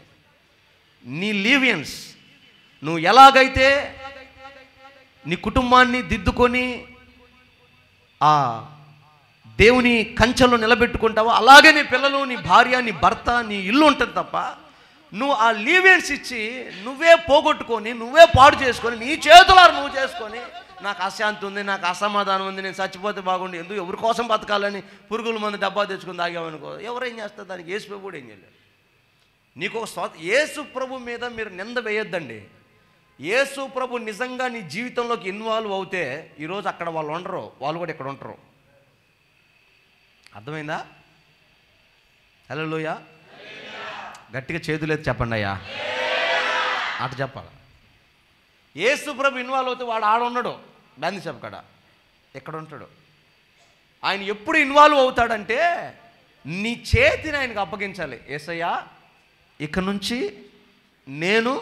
నీ లీవియన్స్, నువ్వు ఎలాగైతే నీ కుటుంబాన్ని దిద్దుకొని ఆ దేవుని కంచెలో నిలబెట్టుకుంటావో అలాగే నీ పిల్లలు, నీ భార్య, నీ భర్త, నీ ఇల్లు ఉంటుంది తప్ప నువ్వు ఆ లీవెన్స్ ఇచ్చి నువ్వే పోగొట్టుకొని నువ్వే పాడు చేసుకొని నీ చేతులారు నువ్వు చేసుకొని నాకు అశాంతి ఉంది, నాకు అసమాధానం ఉంది, నేను చచ్చిపోతే బాగుండి, ఎందుకు ఎవరి కోసం బతకాలని పురుగుల మంది డబ్బా తెచ్చుకుని తాగామనుకో, ఎవరేం చేస్తారు? దానికి యేసు ప్రభు కూడా ఏం చేయలేదు. నీకు ఒక యేసు ప్రభు మీద మీరు నింద వేయొద్దండి. యేసు ప్రభు నిజంగా నీ జీవితంలోకి ఇన్వాల్వ్ అవుతే ఈరోజు అక్కడ వాళ్ళు ఉండరు, వాళ్ళు కూడా ఇక్కడ ఉంటారు. అర్థమైందా? హల్లెలూయా. గట్టిగా చేతులెత్తి చెప్పండి అయ్యా, అట చెప్పాలి. యేసు ప్రభు ఇన్వాల్వ్ అవుతే వాడు ఆడున్నాడు గాంధీ సభ కాడ, ఎక్కడ ఉంటాడు. ఆయన ఎప్పుడు ఇన్వాల్వ్ అవుతాడంటే నీ చేతిని ఆయనకు అప్పగించాలి. యేసయ్యా, ఇక నుంచి నేను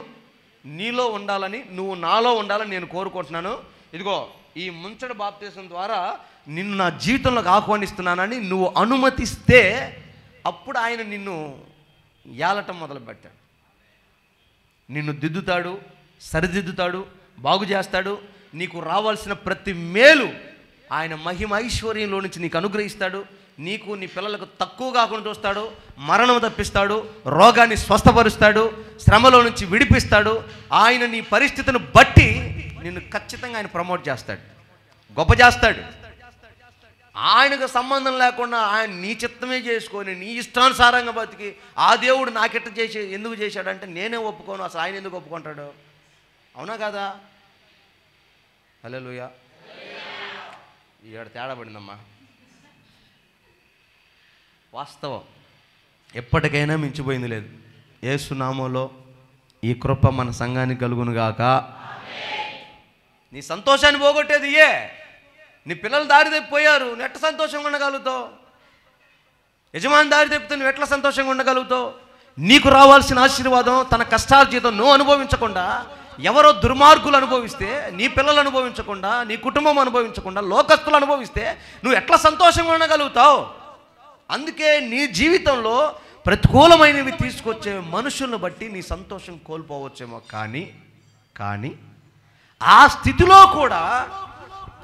నీలో ఉండాలని, నువ్వు నాలో ఉండాలని నేను కోరుకుంటున్నాను. ఇదిగో ఈ ముంచడు బాప్తిసం ద్వారా నిన్ను నా జీవితంలోకి ఆహ్వానిస్తున్నానని నువ్వు అనుమతిస్తే అప్పుడు ఆయన నిన్ను ఏలటం మొదలుపెట్టాడు. నిన్ను దిద్దుతాడు, సరిదిద్దుతాడు, బాగు చేస్తాడు. నీకు రావాల్సిన ప్రతి మేలు ఆయన మహిమ ఐశ్వర్యంలో నుంచి నీకు అనుగ్రహిస్తాడు. నీకు, నీ పిల్లలకు తక్కువ కాకుండా చూస్తాడు, మరణం తప్పిస్తాడు, రోగాన్ని స్వస్థపరుస్తాడు, శ్రమలో నుంచి విడిపిస్తాడు. ఆయన నీ పరిస్థితిని బట్టి నిన్ను ఖచ్చితంగా ఆయన ప్రమోట్ చేస్తాడు, గొప్ప చేస్తాడు. ఆయనకు సంబంధం లేకుండా ఆయన నీ చిత్తమే చేసుకొని నీ ఇష్టానుసారంగా బతికి ఆ దేవుడు నాకెట్ట చేసి ఎందుకు చేశాడంటే నేనే ఒప్పుకోను, అసలు ఆయన ఎందుకు ఒప్పుకుంటాడు? అవునా కాదా? హల్లెలూయా. ఈడ తేడా పడిందమ్మా. వాస్తవం ఎప్పటికైనా మించిపోయింది లేదు. యేసు నామములో ఈ కృప మన సంఘానికి కలుగునుగాక. నీ సంతోషాన్ని పోగొట్టేది నీ పిల్లలు దారి తప్పిపోయారు, నువ్వు ఎట్లా సంతోషంగా ఉండగలుగుతావు? యజమాని దారి తప్పితే నువ్వు ఎట్లా సంతోషంగా ఉండగలుగుతావు? నీకు రావాల్సిన ఆశీర్వాదం, తన కష్టార్జితం నువ్వు అనుభవించకుండా ఎవరో దుర్మార్గులు అనుభవిస్తే, నీ పిల్లలు అనుభవించకుండా, నీ కుటుంబం అనుభవించకుండా లోకస్తులు అనుభవిస్తే నువ్వు ఎట్లా సంతోషంగా ఉండగలుగుతావు? అందుకే నీ జీవితంలో ప్రతికూలమైనవి తీసుకొచ్చే మనుషులను బట్టి నీ సంతోషం కోల్పోవచ్చేమో, కానీ ఆ స్థితిలో కూడా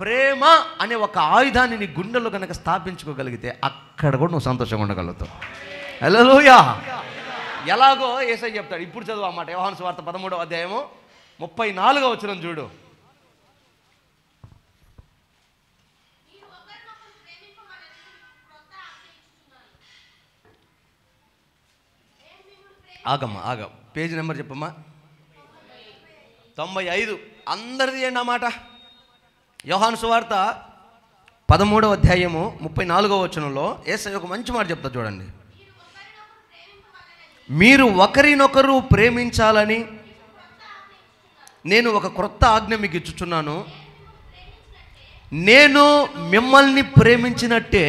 ప్రేమ అనే ఒక ఆయుధాన్ని నీ గుండెల్లో కనుక స్థాపించుకోగలిగితే అక్కడ కూడా నువ్వు సంతోషంగా ఉండగలుగుతావు. హల్లెలూయా. ఎలాగో యేసయ్య చెప్తాడు. ఇప్పుడు చదువు అన్నమాట. యోహాను సువార్త 13వ అధ్యాయము 34వ వచనం చూడు. ఆగ పేజీ నెంబర్ చెప్పమ్మా. 95. అందరిది ఏంటి అన్నమాట. యోహాను సువార్త 13వ అధ్యాయము 34వ వచనంలో యేసయ్య ఒక మంచి మాట చెప్తా చూడండి. మీరు ఒకరినొకరు ప్రేమించాలని నేను ఒక క్రొత్త ఆజ్ఞ మీకు ఇచ్చుచున్నాను. నేను మిమ్మల్ని ప్రేమించినట్టే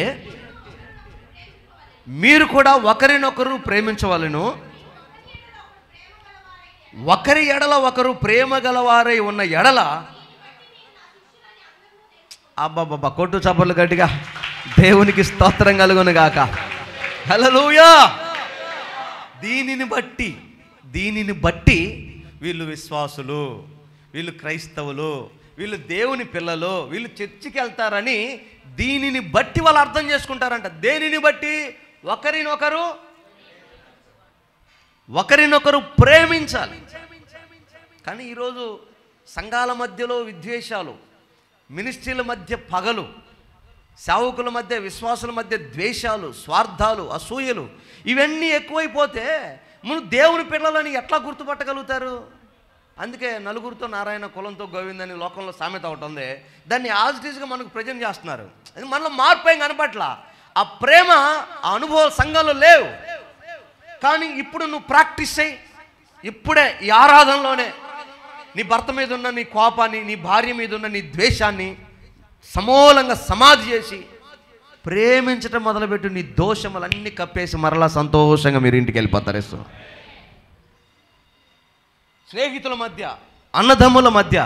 మీరు కూడా ఒకరినొకరు ప్రేమించవలెను. ఒకరి ఎడల ఒకరు ప్రేమ గలవారై ఉన్న ఎడల, అబ్బాబ్బా కొట్టు చప్పట్లు గట్టిగా, దేవునికి స్తోత్రం కలుగును గాక. హల్లెలూయా. దీనిని బట్టి వీళ్ళు విశ్వాసులు, వీళ్ళు క్రైస్తవులు, వీళ్ళు దేవుని పిల్లలు, వీళ్ళు చర్చికి వెళ్తారని దీనిని బట్టి వాళ్ళు అర్థం చేసుకుంటారంట. దేనిని బట్టి? ఒకరినొకరు ప్రేమించాలి. కానీ ఈరోజు సంఘాల మధ్యలో విద్వేషాలు, మినిస్ట్రీల మధ్య పగలు, సేవకుల మధ్య, విశ్వాసుల మధ్య ద్వేషాలు, స్వార్థాలు, అసూయలు ఇవన్నీ ఎక్కువైపోతే మనం దేవుని పిల్లలని ఎట్లా గుర్తుపట్టగలుగుతారు? అందుకే నలుగురితో నారాయణ, కులంతో గోవిందని లోకంలో సామెత ఒకటి ఉంది. దాన్ని యాజిటీస్గా మనకు ప్రజెంట్ చేస్తున్నారు. మనలో మార్పు ఏం కనపట్లా. ఆ ప్రేమ, ఆ అనుభవాలు సంఘంలో లేవు. కానీ ఇప్పుడు నువ్వు ప్రాక్టీస్ చేయి. ఇప్పుడే ఈ ఆరాధనలోనే నీ భర్త మీద ఉన్న నీ కోపాన్ని, నీ భార్య మీద ఉన్న నీ ద్వేషాన్ని సమూలంగా సమాధి చేసి ప్రేమించటం మొదలుపెట్టు. నీ దోషములన్నీ కప్పేసి మరలా సంతోషంగా మీరు ఇంటికి వెళ్ళిపోతారు. స్నేహితుల మధ్య, అన్నదమ్ముల మధ్య,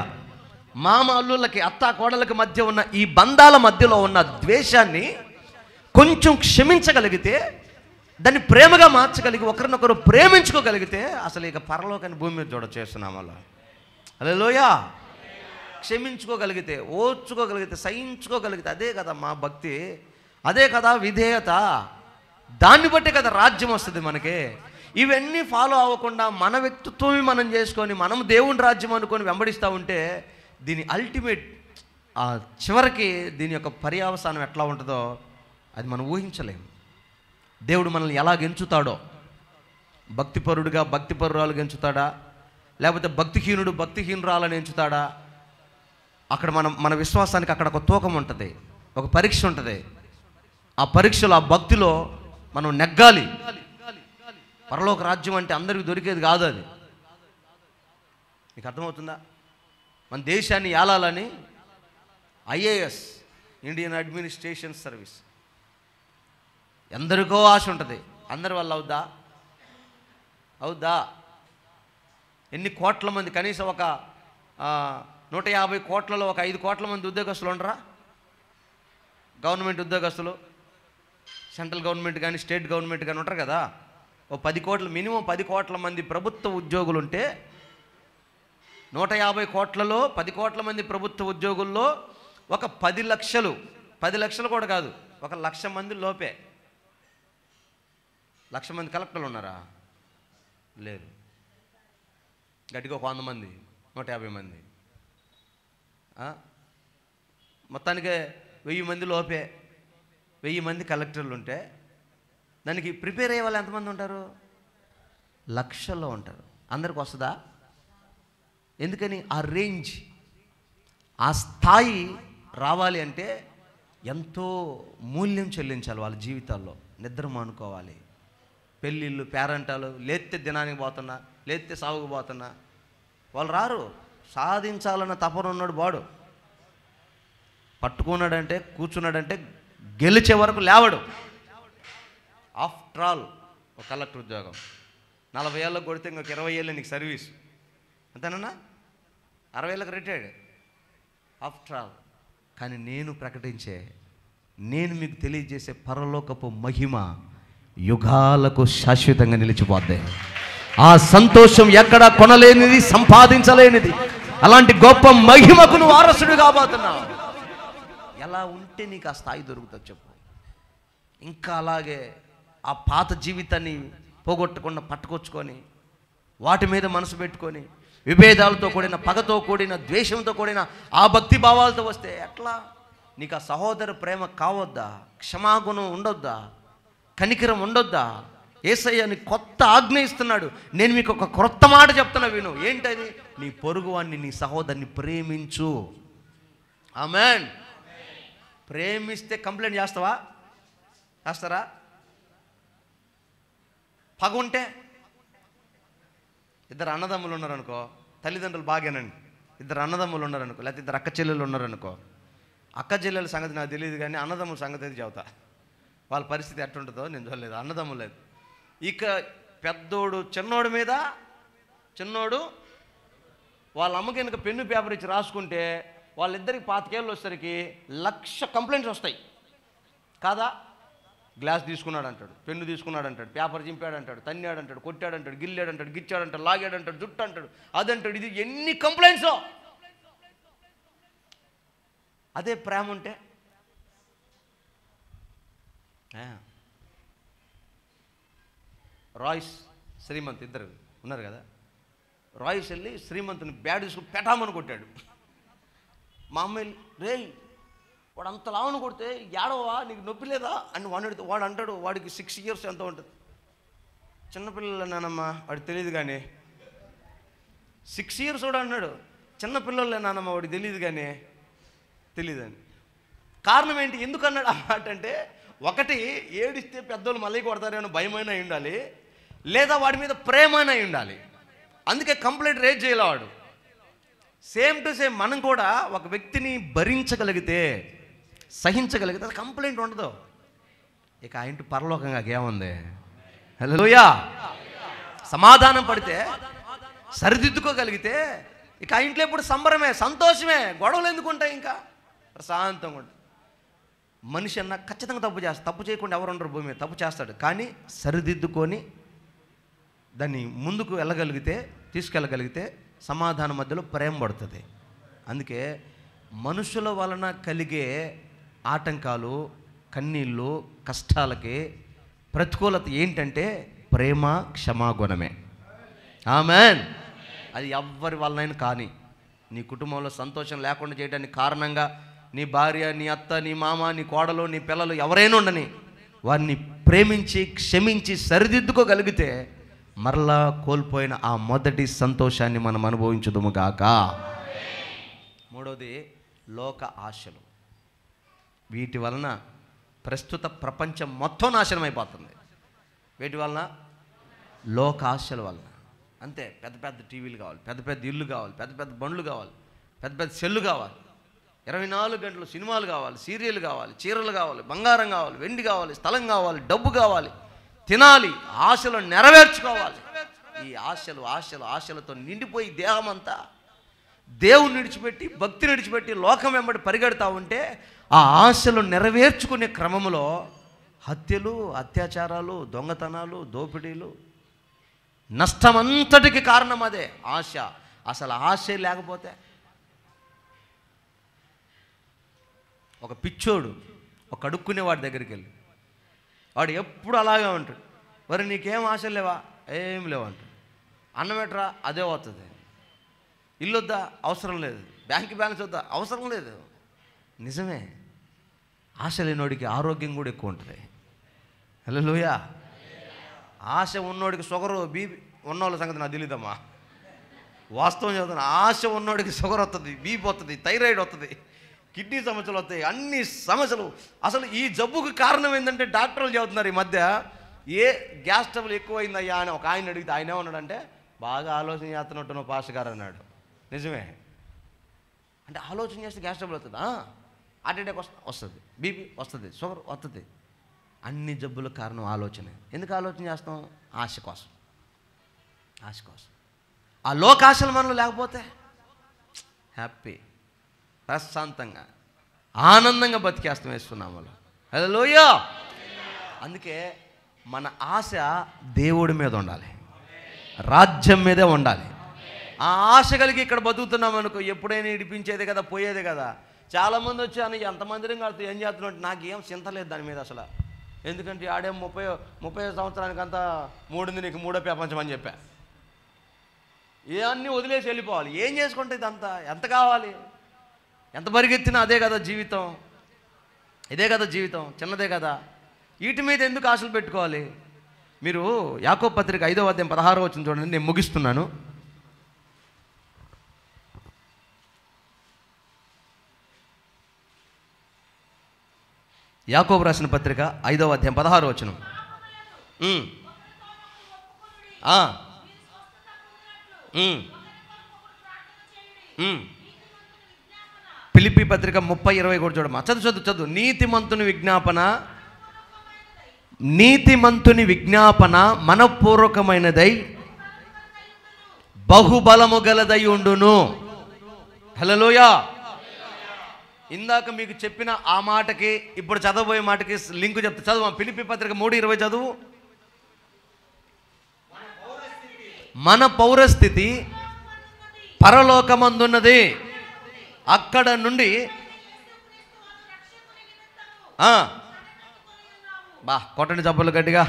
మామ అల్లుళ్ళకి, అత్త కోడళ్ళకి మధ్య ఉన్న ఈ బంధాల మధ్యలో ఉన్న ద్వేషాన్ని కొంచెం క్షమించగలిగితే, దాన్ని ప్రేమగా మార్చగలిగి ఒకరినొకరు ప్రేమించుకోగలిగితే అసలు ఇక పరలోకాన్ని భూమి మీద చూడచేస్తున్నాం. అలా హల్లెలూయా. క్షమించుకోగలిగితే, ఓర్చుకోగలిగితే, సహించుకోగలిగితే అదే కదా మా భక్తి, అదే కదా విధేయత. దాన్ని బట్టి కదా రాజ్యం వస్తుంది మనకి. ఇవన్నీ ఫాలో అవ్వకుండా మన వ్యక్తిత్వమే మనం చేసుకొని మనం దేవుని రాజ్యం అనుకొని వెంబడిస్తూ ఉంటే దీని అల్టిమేట్ చివరికి దీని యొక్క పర్యవసానం ఎట్లా ఉంటుందో అది మనం ఊహించలేము. దేవుడు మనల్ని ఎలా గెంచుతాడో, భక్తిపరుడుగా భక్తిపరురాలు గెంచుతాడా, లేకపోతే భక్తిహీనుడు భక్తిహీనురాలని ఎంచుతాడా? అక్కడ మన విశ్వాసానికి అక్కడ ఒక తూకం ఉంటుంది, ఒక పరీక్ష ఉంటుంది. ఆ పరీక్షలో, ఆ భక్తిలో మనం నెగ్గాలి. పరలోక రాజ్యం అంటే అందరికీ దొరికేది కాదు. అది మీకు అర్థమవుతుందా? మన దేశాన్ని ఏలాలని ఐఏఎస్, ఇండియన్ అడ్మినిస్ట్రేషన్ సర్వీస్, ఎందరికో ఆశ ఉంటుంది. అందరి వల్ల అవుద్దా? ఎన్ని కోట్ల మంది, కనీసం ఒక 150 కోట్లలో ఒక 5 కోట్ల మంది ఉద్యోగస్తులు ఉండరా? గవర్నమెంట్ ఉద్యోగస్తులు, సెంట్రల్ గవర్నమెంట్ కానీ స్టేట్ గవర్నమెంట్ కానీ ఉంటారు కదా. ఓ 10 కోట్ల, మినిమం 10 కోట్ల మంది ప్రభుత్వ ఉద్యోగులు ఉంటే 150 కోట్లలో 10 కోట్ల మంది ప్రభుత్వ ఉద్యోగుల్లో ఒక 10 లక్షలు కూడా కాదు, 1,00,000 మంది లోపే. 1,00,000 మంది కలెక్టర్లు ఉన్నారా? లేరు. గట్టిగా ఒక 100 మంది, 150 మంది, మొత్తానికి 1000 మంది లోపే. 1000 మంది కలెక్టర్లు ఉంటే దానికి ప్రిపేర్ అయ్యే వాళ్ళు ఎంతమంది ఉంటారు? లక్షల్లో ఉంటారు. అందరికి వస్తుందా? ఎందుకని? ఆ రేంజ్, ఆ స్థాయి రావాలి అంటే ఎంతో మూల్యం చెల్లించాలి. వాళ్ళ జీవితాల్లో నిద్ర మానుకోవాలి, పెళ్ళిళ్ళు, పేరంటాలు, లేతే దినానికి పోతున్నా, లేతే సాగుకు పోతున్నా వాళ్ళు రారు. సాధించాలన్న తపన ఉన్నాడు వాడు. పట్టుకున్నాడంటే, కూర్చున్నాడంటే గెలిచే వరకు లేవడు. ఆఫ్టర్ ఆల్ ఒక కలెక్టర్ ఉద్యోగం 40 ఏళ్ళకు కొడితే ఇంకొక 20 ఏళ్ళు నీకు సర్వీస్, అంతేనన్నా? 60 ఏళ్ళకి రిటైర్డ్. After all. కానీ నేను మీకు తెలియజేసే పరలోకపు మహిమ యుగాలకు శాశ్వతంగా నిలిచిపోద్ది. ఆ సంతోషం ఎక్కడా కొనలేనిది, సంపాదించలేనిది. అలాంటి గొప్ప మహిమకు నువ్వు వారసుడు కాబోతున్నావు. ఎలా ఉంటే నీకు ఆ స్థాయి దొరుకుతుంది చెప్పు? ఇంకా అలాగే ఆ పాత జీవితాన్ని పోగొట్టకుండా పట్టుకొచ్చుకొని వాటి మీద మనసు పెట్టుకొని విభేదాలతో కూడిన, పగతో కూడిన, ద్వేషంతో కూడిన ఆ భక్తి భావాలతో వస్తే ఎట్లా? నీకు ఆ సహోదర ప్రేమ కావద్దా? క్షమాగుణం ఉండొద్దా? కనికరం ఉండొద్దా? యేసయ్య నీకు కొత్త ఆజ్ఞ ఇస్తున్నాడు. నేను మీకు ఒక క్రొత్త మాట చెప్తున్నా, విను. ఏంటది? నీ పొరుగువాన్ని, నీ సహోదరుని ప్రేమించు. ఆమేన్. ప్రేమిస్తే కంప్లైంట్ చేస్తారా? పగ ఉంటే, ఇద్దరు అన్నదమ్ములు ఉన్నారనుకో, తల్లిదండ్రులు బాగానండి, ఇద్దరు అన్నదమ్ములు ఉన్నారనుకో, లేకపోతే ఇద్దరు అక్క చెల్లెలు ఉన్నారనుకో, అక్క చెల్లెల సంగతి నాకు తెలియదు కానీ అన్నదమ్ముల సంగతి అయితే చెబుతా. వాళ్ళ పరిస్థితి ఎట్టుంటుందో నేను చూడలేదు. అన్నదమ్ములు లేదు. ఇక పెద్దోడు చిన్నోడు వాళ్ళ అమ్మకి కనుక పెన్ను పేపర్ ఇచ్చి రాసుకుంటే వాళ్ళిద్దరికి 25 ఏళ్ళు వచ్చేసరికి 1,00,000 కంప్లైంట్స్ వస్తాయి కాదా? గ్లాస్ తీసుకున్నాడు అంటాడు, పెన్ను తీసుకున్నాడు అంటాడు, పేపర్ చింపాడు అంటాడు, తన్నాడు అంటాడు, కొట్టాడు అంటాడు, గిల్లాడు అంటాడు, గిచ్చాడు అంటాడు, లాగాడు అంటాడు, జుట్టు అంటాడు, అదంటాడు. ఇది ఎన్ని కంప్లైంట్స్! అదే ప్రేమ ఉంటే రాయ్స్, శ్రీమంత్ ఇద్దరు ఉన్నారు కదా. రాయ్స్ వెళ్ళి శ్రీమంతుని బ్యాడ్ తీసుకుని పెటామని కొట్టాడు. మా అమ్మాయి, రేయ్ వాడు అంత లావను కొడితే ఏడవా, నీకు నొప్పి లేదా అని వాడు అంటాడు. వాడికి 6 years ఎంతో ఉంటుంది. చిన్నపిల్లలు నానమ్మ, వాడికి తెలియదు కానీ 6 years కూడా అన్నాడు. చిన్నపిల్లలే నానమ్మ, వాడికి తెలియదు కానీ తెలియదని. కారణం ఏంటి? ఎందుకు అన్నాడు ఆ మాట అంటే, ఒకటి ఏడిస్తే పెద్దోళ్ళు మళ్ళీ కొడతారేమో భయమైనా ఉండాలి, లేదా వాడి మీద ప్రేమైనా ఉండాలి. అందుకే కంప్లైంట్ రేజ్ చేయలే వాడు. సేమ్ టు సేమ్ మనం కూడా ఒక వ్యక్తిని భరించగలిగితే, సహించగలిగితే అది కంప్లైంట్ ఉండదు. ఇక ఆ ఇంటి పరలోకంగా ఏముంది? హల్లెలూయా. సమాధానం పడితే, సరిదిద్దుకోగలిగితే ఇక ఆ ఇంట్లో ఎప్పుడు సంబరమే, సంతోషమే. గొడవలు ఎందుకుంటాయి? ఇంకా ప్రశాంతంగా ఉంటుంది. మనిషి అన్న ఖచ్చితంగా తప్పు చేయకుండా ఎవరు ఉండరు భూమి మీద. తప్పు చేస్తాడు, కానీ సరిదిద్దుకొని దాన్ని ముందుకు వెళ్ళగలిగితే, తీసుకెళ్ళగలిగితే సమాధానం మధ్యలో ప్రేమ పడుతుంది. అందుకే మనుషుల వలన కలిగే ఆటంకాలు, కన్నీళ్ళు, కష్టాలకి ప్రతికూలత ఏంటంటే ప్రేమ, క్షమాగుణమే. ఆమెన్. అది ఎవ్వరి వలనైనా కానీ, నీ కుటుంబంలో సంతోషం లేకుండా చేయడానికి కారణంగా నీ భార్య, నీ అత్త, నీ మామ, నీ కోడలు, నీ పిల్లలు ఎవరైనా ఉండని, వారిని ప్రేమించి క్షమించి సరిదిద్దుకోగలిగితే మరలా కోల్పోయిన ఆ మొదటి సంతోషాన్ని మనం అనుభవించుదుముగాక. మూడవది లోక ఆశలు. వీటి వలన ప్రస్తుత ప్రపంచం మొత్తం నాశనం అయిపోతుంది. వీటి వలన లోక ఆశల వలన. అంతే, పెద్ద పెద్ద టీవీలు కావాలి, పెద్ద పెద్ద ఇల్లు కావాలి, పెద్ద పెద్ద బండ్లు కావాలి, పెద్ద పెద్ద సెల్లు కావాలి, 24 గంటలు సినిమాలు కావాలి, సీరియల్ కావాలి, చీరలు కావాలి, బంగారం కావాలి, వెండి కావాలి, స్థలం కావాలి, డబ్బు కావాలి, తినాలి, ఆశలు నెరవేర్చుకోవాలి. ఈ ఆశలతో నిండిపోయి దేహం అంతా దేవుని విడిచిపెట్టి, భక్తిని విడిచిపెట్టి లోకం వెంబడి పరిగెడతా ఉంటే ఆ ఆశలు నెరవేర్చుకునే క్రమంలో హత్యలు, అత్యాచారాలు, దొంగతనాలు, దోపిడీలు, నష్టమంతటికి కారణం అదే ఆశ. అసలు ఆశే లేకపోతే ఒక పిచ్చోడు ఒక అడుక్కునే వాడి దగ్గరికి వెళ్ళి, వాడు ఎప్పుడు అలాగే ఉంటాడు. మరి నీకేం ఆశలు లేవా? ఏం లేవంటాడు. అన్నం ఎట్రా? అదే వస్తుంది. ఇల్లు వద్దా? అవసరం లేదు. బ్యాంక్ బ్యాలెన్స్ వద్దా? అవసరం లేదు. నిజమే, ఆశ లేనోడికి ఆరోగ్యం కూడా ఎక్కువ ఉంటుంది. హల్లెలూయా. ఆశ ఉన్నోడికి షుగరు, బీపీ ఉన్నోళ్ళ సంగతి నాకు తెలియదమ్మా, వాస్తవం చెబుతున్నా. ఆశ ఉన్నోడికి షుగర్ వస్తుంది, బీపీ వస్తుంది, థైరాయిడ్ వస్తుంది, కిడ్నీ సమస్యలు వస్తాయి, అన్ని సమస్యలు. అసలు ఈ జబ్బుకు కారణం ఏంటంటే డాక్టర్లు చెబుతున్నారు ఈ మధ్య, ఏ గ్యాస్ ట్రబుల్ ఎక్కువైందయ్యా అని ఒక ఆయన అడిగితే ఆయన ఏమన్నాడంటే, బాగా ఆలోచన చేస్తున్నట్టు పాస్టర్ గారు అన్నాడు. నిజమే, అంటే ఆలోచన చేస్తే గ్యాస్ ట్రబుల్ వస్తుందా? హార్ట్ అటాక్ వస్తుంది, బీపీ వస్తుంది, షుగర్ వస్తుంది. అన్ని జబ్బులకు కారణం ఆలోచనే. ఎందుకు ఆలోచన చేస్తాం? ఆశ కోసం. ఆ లోకాశలు మనలో లేకపోతే హ్యాపీ, ప్రశాంతంగా, ఆనందంగా బతికేస్తాం వేస్తున్నాం వాళ్ళు. హల్లెలూయా. అందుకే మన ఆశ దేవుడి మీద ఉండాలి, రాజ్యం మీదే ఉండాలి. ఆ ఆశ కలిగి ఇక్కడ బతుకుతున్నాం అనుకో, ఎప్పుడైనా ఇడిపించేదే కదా, పోయేదే కదా. చాలామంది వచ్చాను, ఎంతమందిని కడుతూ ఏం చేస్తున్నట్టు నాకు ఏం చింత లేదు దాని మీద అసలు. ఎందుకంటే ఆడే 30 సంవత్సరానికంతా మూడింది, నీకు మూడో ప్రపంచం అని చెప్పా. ఇవన్నీ వదిలేసి వెళ్ళిపోవాలి. ఏం చేసుకుంటే ఇదంతా ఎంత కావాలి? ఎంత పరిగెత్తినా అదే కదా జీవితం, ఇదే కదా జీవితం, చిన్నదే కదా. వీటి మీద ఎందుకు ఆశలు పెట్టుకోవాలి? మీరు యాకోబు పత్రిక 5వ అధ్యాయం 16వ వచనం చూడండి, నేను ముగిస్తున్నాను. యాకోబు రాసిన పత్రిక 5వ అధ్యాయం 16వ వచనం. ఫిలిప్పీ పత్రిక 30:20 కూడా చూడమ్మా. చదువు. నీతిమంతుని విజ్ఞాపన మనపూర్వకమైనదై బహుబలము గలదై ఉండును. హల్లెలూయా. ఇందాక మీకు చెప్పిన ఆ మాటకి ఇప్పుడు చదవబోయే మాటకి లింకు చెప్తా. చదువు. ఫిలిప్పీ పత్రిక 3:20 చదువు. మన పౌరస్థితి పరలోకమందున్నది, అక్కడ నుండి కొట్టండి చప్పలు గట్టిగా,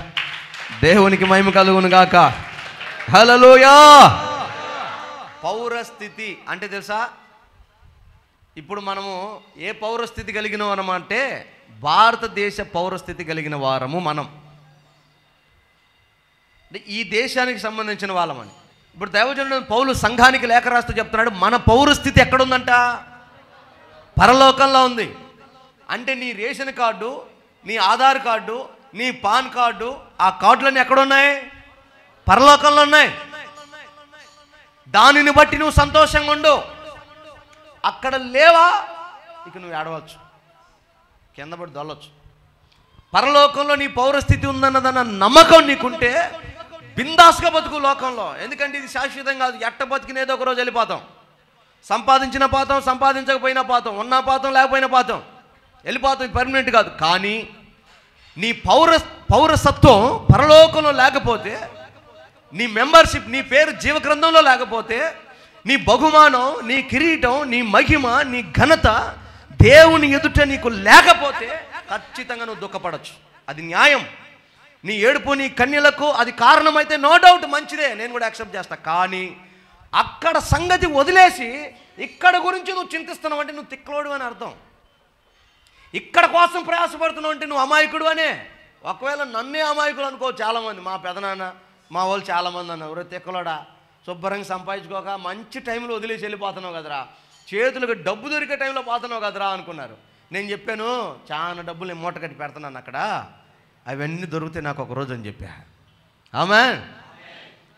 దేవునికి మహిమ కలుగును గాక. హల్లెలూయా. పౌరస్థితి అంటే తెలుసా? ఇప్పుడు మనము ఏ పౌరస్థితి కలిగిన వారము అంటే భారతదేశ పౌరస్థితి కలిగిన వారము మనం. ఈ దేశానికి సంబంధించిన వాళ్ళమని. ఇప్పుడు దైవజనుడు పౌలు సంఘానికి లేఖ రాస్తూ చెప్తున్నాడు, మన పౌరస్థితి ఎక్కడుందంట? పరలోకంలో ఉంది. అంటే నీ రేషన్ కార్డు, నీ ఆధార్ కార్డు, నీ పాన్ కార్డు, ఆ కార్డులన్నీ ఎక్కడున్నాయి? పరలోకంలో ఉన్నాయి. దానిని బట్టి నువ్వు సంతోషంగా ఉండు. అక్కడ లేవా, ఇక నువ్వు ఏడవచ్చు, కింద పడి దొల్లొచ్చు. పరలోకంలో నీ పౌరస్థితి ఉందన్నదన్న నమ్మకం నీకుంటే బిందాస్గా బతుకు లోకంలో. ఎందుకంటే ఇది శాశ్వతం కాదు. ఎట్ట బతికినేదో ఒకరోజు వెళ్ళిపోతాం. సంపాదించిన పాతం, సంపాదించకపోయినా పాతం, ఉన్నా పాతం, లేకపోయినా పాతం, వెళ్ళిపోతాం. పర్మనెంట్ కాదు. కానీ నీ పౌరసత్వం పరలోకంలో లేకపోతే, నీ మెంబర్షిప్, నీ పేరు జీవగ్రంథంలో లేకపోతే, నీ బహుమానం, నీ కిరీటం, నీ మహిమ, నీ ఘనత దేవుని ఎదుట నీకు లేకపోతే ఖచ్చితంగా నువ్వు దుఃఖపడచ్చు. అది న్యాయం. నీ ఏడుపు, నీ కన్యలకు అది కారణమైతే నో డౌట్ మంచిదే, నేను కూడా యాక్సెప్ట్ చేస్తా. కానీ అక్కడ సంగతి వదిలేసి ఇక్కడ గురించి నువ్వు చింతిస్తున్నావు అంటే నువ్వు తిక్కలోడు అని అర్థం. ఇక్కడ కోసం ప్రయాసపడుతున్నావు అంటే నువ్వు అమాయకుడు అనే. ఒకవేళ నన్నే అమాయకులు అనుకో చాలామంది, మా పెదనాన్న మా వాళ్ళు చాలామంది అన్నారు, ఎవరో తిక్కలోడా శుభ్రంగా సంపాదించుకోక మంచి టైంలో వదిలేసి వెళ్ళిపోతున్నావు కదరా, చేతులకు డబ్బు దొరికే టైంలో పోతున్నావు కదరా అనుకున్నారు. నేను చెప్పాను, చాలా డబ్బులు నేను మూట కట్టి పెడుతున్నాను అక్కడ, అవన్నీ దొరికితే నాకు ఒక రోజు అని చెప్పా. ఆమేన్.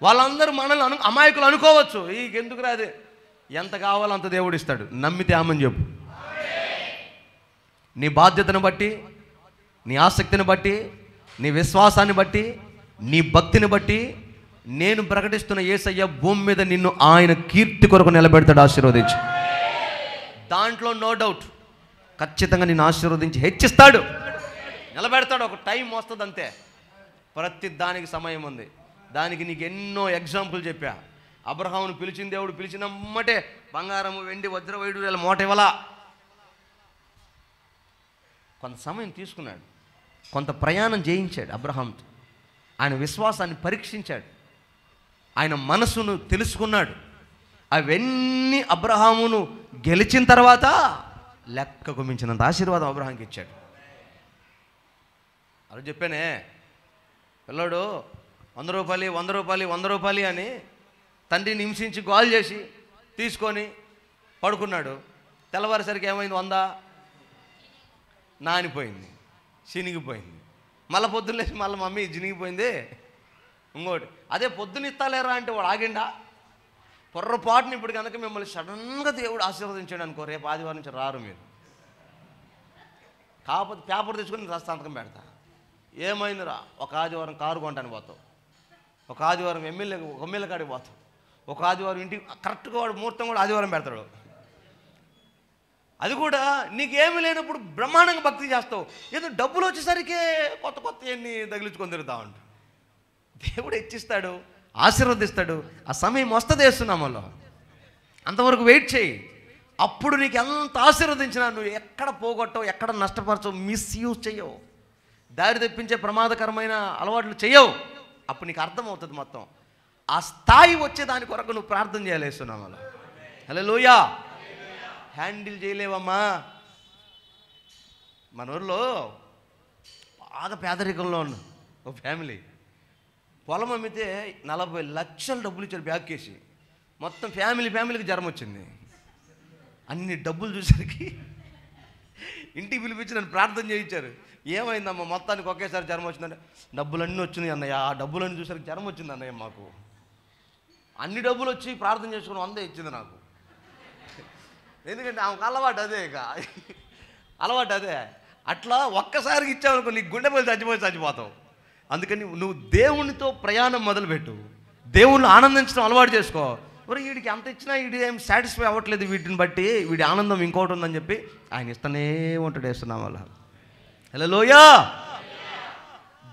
వాళ్ళందరూ మనల్ని అమాయకులు అనుకోవచ్చు, ఎందుకు రాదు, ఎంత కావాలో అంత దేవుడు ఇస్తాడు, నమ్మితే ఆమని చెప్పు. నీ బాధ్యతను బట్టి, నీ ఆసక్తిని బట్టి, నీ విశ్వాసాన్ని బట్టి, నీ భక్తిని బట్టి నేను ప్రకటిస్తున్న యేసయ్య భూమి మీద నిన్ను ఆయన కీర్తి కొరకు నిలబెడతాడు, ఆశీర్వదించి. దాంట్లో నో డౌట్. ఖచ్చితంగా నిన్ను ఆశీర్వదించి హెచ్చిస్తాడు, నిలబెడతాడు. ఒక టైం వస్తుంది అంతే. ప్రతి దానికి సమయం ఉంది. దానికి నీకు ఎన్నో ఎగ్జాంపుల్ చెప్పా. అబ్రహామును పిలిచిన దేవుడు పిలిచినమ్మటే బంగారము, వెండి, వజ్ర వైడూర్యాల మూట ఇవ్వలా. కొంత సమయం తీసుకున్నాడు, కొంత ప్రయాణం చేయించాడు అబ్రహాంతో. ఆయన విశ్వాసాన్ని పరీక్షించాడు, ఆయన మనసును తెలుసుకున్నాడు. అవన్నీ అబ్రహామును గెలిచిన తర్వాత లెక్కకు మించినంత ఆశీర్వాదం అబ్రహాంకి ఇచ్చాడు. అలా చెప్పానే, పిల్లోడు 100 రూపాయలు 100 రూపాయలు 100 రూపాయలు అని తండ్రిని హింసించి గోల్ చేసి తీసుకొని పడుకున్నాడు. తెల్లవారేసరికి ఏమైంది, 100 నానిపోయింది, చినిగిపోయింది. మళ్ళీ పొద్దున్న లేచి మళ్ళీ మమ్మీ చినిగిపోయింది ఇంకోటి. అదే పొద్దున్న ఇస్తాలేరా అంటే వాడు ఆగిండా? పొర్రపాటుని ఇప్పుడు కనుక మిమ్మల్ని సడన్గా దేవుడు ఆశీర్వదించాడు అనుకో, రేపు ఆదివారం నుంచి రారు మీరు. కాకపోతే పేపర్ తెచ్చుకొని సంతకం పెడతా. ఏమైందిరా, ఒక ఆదివారం కారు కొంటానికి పోతావు, ఒక ఆదివారం ఎమ్మెల్యే కాడికి పోతావు, ఒక ఆదివారం ఇంటికి కరెక్ట్గా వాడు ముహూర్తం కూడా ఆదివారం పెడతాడు. అది కూడా నీకేమీ లేనప్పుడు బ్రహ్మాండంగా భక్తి చేస్తావు. ఏదో డబ్బులు వచ్చేసరికి కొత్త కొత్త ఎన్ని తగిలించుకొని తిరుగుతా ఉంటావు. దేవుడు హెచ్చిస్తాడు, ఆశీర్వదిస్తాడు. ఆ సమయం వస్తుంది వేస్తున్నామలో, అంతవరకు వెయిట్ చేయి. అప్పుడు నీకు ఎంత ఆశీర్వదించినా నువ్వు ఎక్కడ పోగొట్టవు, ఎక్కడ నష్టపరచవు, మిస్యూజ్ చేయవు, దారి తెప్పించే ప్రమాదకరమైన అలవాట్లు చేయవు. అప్పుడు నీకు అర్థమవుతుంది మొత్తం. ఆ స్థాయి వచ్చే దాని కొరకు నువ్వు ప్రార్థన చేయాలి వేస్తున్నామలో. హల్లెలూయా. హ్యాండిల్ చేయలేవమ్మా. మన ఊరిలో బాగా పేదరికంలో ఉన్న ఒక ఫ్యామిలీ పొలం అమ్మితే 40 లక్షల డబ్బులు ఇచ్చారు బ్యాగ్ కేసి. మొత్తం ఫ్యామిలీకి జ్వరం వచ్చింది. అన్ని డబ్బులు చూసరికి ఇంటికి పిలిపించి నన్ను ప్రార్థన చేయించారు. ఏమైందమ్మా మొత్తానికి ఒకేసారి జ్వరం వచ్చిందంటే, డబ్బులన్నీ వచ్చినాయి అన్నయ్య, ఆ డబ్బులన్నీ చూసరికి జ్వరం వచ్చింది అన్నయ్య మాకు. అన్ని డబ్బులు వచ్చి ప్రార్థన చేసుకుని 100 ఇచ్చింది నాకు. ఎందుకంటే ఆమెకు అలవాటు అదే, ఇక అలవాటు అదే. అట్లా ఒక్కసారికి ఇచ్చావనుకో నీకు గుండె పల్లి చచ్చిపోతావు. అందుకని నువ్వు దేవునితో ప్రయాణం మొదలుపెట్టు, దేవుణ్ణి ఆనందించడం అలవాటు చేసుకో. మరి వీడికి ఎంత ఇచ్చినా వీడి ఏం సాటిస్ఫై అవ్వట్లేదు, వీటిని బట్టి వీడి ఆనందం ఇంకోటి ఉందని చెప్పి ఆయన ఇస్తూనే ఉంటాడు వేస్తున్నాం వల్ల. హల్లెలూయా.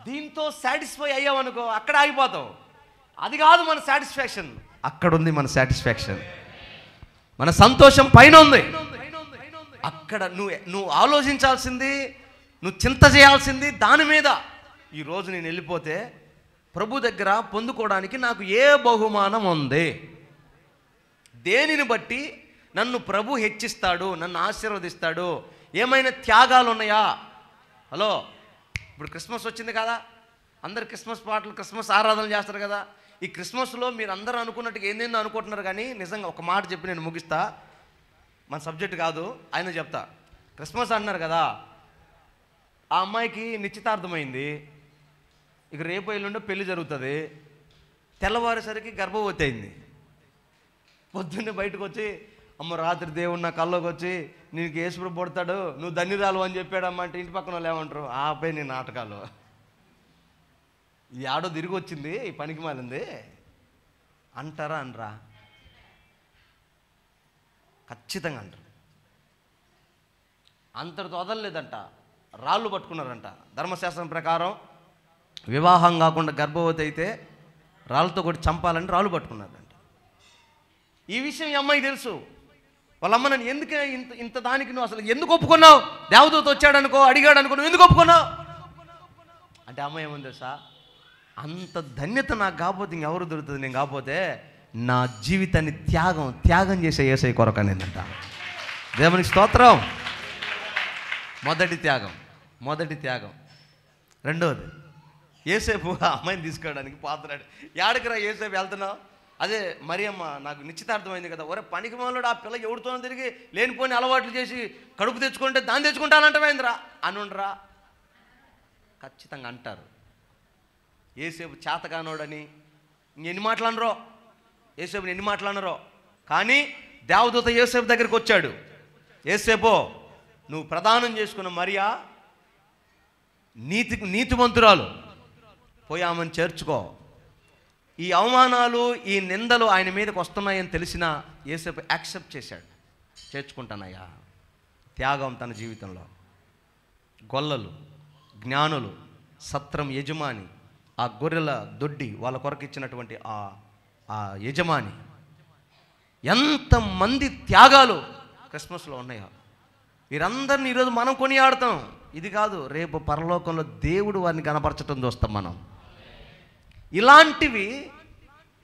దీంతో సాటిస్ఫై అయ్యావనుకో అక్కడ ఆగిపోతావు. అది కాదు మన సాటిస్ఫాక్షన్, అక్కడ ఉంది మన సాటిస్ఫాక్షన్. మన సంతోషం పైన ఉంది. అక్కడ నువ్వు ఆలోచించాల్సింది, నువ్వు చింత చేయాల్సింది దాని మీద. ఈరోజు నేను వెళ్ళిపోతే ప్రభు దగ్గర పొందుకోవడానికి నాకు ఏ బహుమానం ఉంది, దేనిని బట్టి నన్ను ప్రభు హెచ్చిస్తాడు, నన్ను ఆశీర్వదిస్తాడు, ఏమైనా త్యాగాలు ఉన్నాయా? హలో, ఇప్పుడు క్రిస్మస్ వచ్చింది కదా, అందరు క్రిస్మస్ పాటలు, క్రిస్మస్ ఆరాధనలు చేస్తారు కదా. ఈ క్రిస్మస్లో మీరు అందరూ అనుకున్నట్టుగా ఏందేందో అనుకుంటున్నారు. కానీ నిజంగా ఒక మాట చెప్పి నేను ముగిస్తా, మన సబ్జెక్ట్ కాదు ఆయన చెప్తా. క్రిస్మస్ అన్నారు కదా, ఆ అమ్మాయికి నిశ్చితార్థమైంది, ఇక రేపు ఎల్లుండో పెళ్లి జరుగుతుంది. తెల్లవారేసరికి గర్భవతి అయింది. పొద్దున్నే బయటకు వచ్చి, అమ్మ రాత్రి దేవుడు నా కల్లోకి వచ్చి నీకు యేసుప్రభు పుడతాడు, నువ్వు ధన్యురాలు అని చెప్పాడమ్మ అంటే ఇంటి పక్కన వాళ్ళు ఏమంటారు, ఆపై నీ నాటకాలు, ఈ ఆడో తిరిగి వచ్చింది, ఈ పనికి మాలింది అంటారా? అనరా? ఖచ్చితంగా అంటారు. అంతటితో వదలలేదంట, రాళ్ళు పట్టుకున్నారంట. ధర్మశాస్త్రం ప్రకారం వివాహం కాకుండా గర్భవతి అయితే రాళ్ళతో కొట్టి చంపాలని రాళ్ళు పట్టుకున్నారంట. ఈ విషయం ఈ అమ్మాయికి తెలుసు. వాళ్ళ అమ్మ నన్ను ఎందుకే ఇంత దానికి నువ్వు అసలు ఎందుకు ఒప్పుకున్నావు? దేవదూత వచ్చాడనుకో, అడిగాడు అనుకో, నువ్వు ఎందుకు ఒప్పుకున్నావు అంటే అమ్మాయి ఏముంది తెలుసా, అంత ధన్యత నాకు కాకపోతే ఇంకెవరు దొరుకుతుంది, నేను కాకపోతే నా జీవితాన్ని త్యాగం చేసే యేసయ్య కొరకు అనేదంట. దేవునికి స్తోత్రం. మొదటి త్యాగం. రెండవది, యేసేపు అమ్మాయిని తీసుకోవడానికి పోతున్నాడు. యాడకిరా యేసేపు వెళ్తున్నావు? అదే మరియమ్మ నాకు నిశ్చితార్థమైంది కదా, ఒరే పనికి మాలోడు ఆ పిల్ల ఎవరితోనో తిరిగి లేనిపోని అలవాట్లు చేసి కడుపు తెచ్చుకుంటే దాన్ని తెచ్చుకుంటానంటమైందిరా అనుండ్రా. ఖచ్చితంగా అంటారు. యేసేపు చేతగానోడని ఎన్ని మాటలనరో, యేసేపుని ఎన్ని మాటలనరో. కానీ దేవదూత యేసేపు దగ్గరికి వచ్చాడు. యేసేపో, నువ్వు ప్రదానం చేసుకున్న మరియా నీతిమంతురాలు, పోయి ఆమెను చేర్చుకో. ఈ అవమానాలు, ఈ నిందలు ఆయన మీదకి వస్తున్నాయని తెలిసినా యేసేపు యాక్సెప్ట్ చేశాడు. చేర్చుకుంటానయ్యా. త్యాగం తన జీవితంలో. గొల్లలు, జ్ఞానులు, సత్రం యజమాని, ఆ గొర్రెల దొడ్డి వాళ్ళ కొరకు ఇచ్చినటువంటి ఆ యజమాని, ఎంతమంది త్యాగాలు క్రిస్మస్లో ఉన్నాయో. వీరందరినీ ఈరోజు మనం కొనియాడతాం. ఇది కాదు, రేపు పరలోకంలో దేవుడు వారిని కనపరచడం చూస్తాం మనం. ఇలాంటివి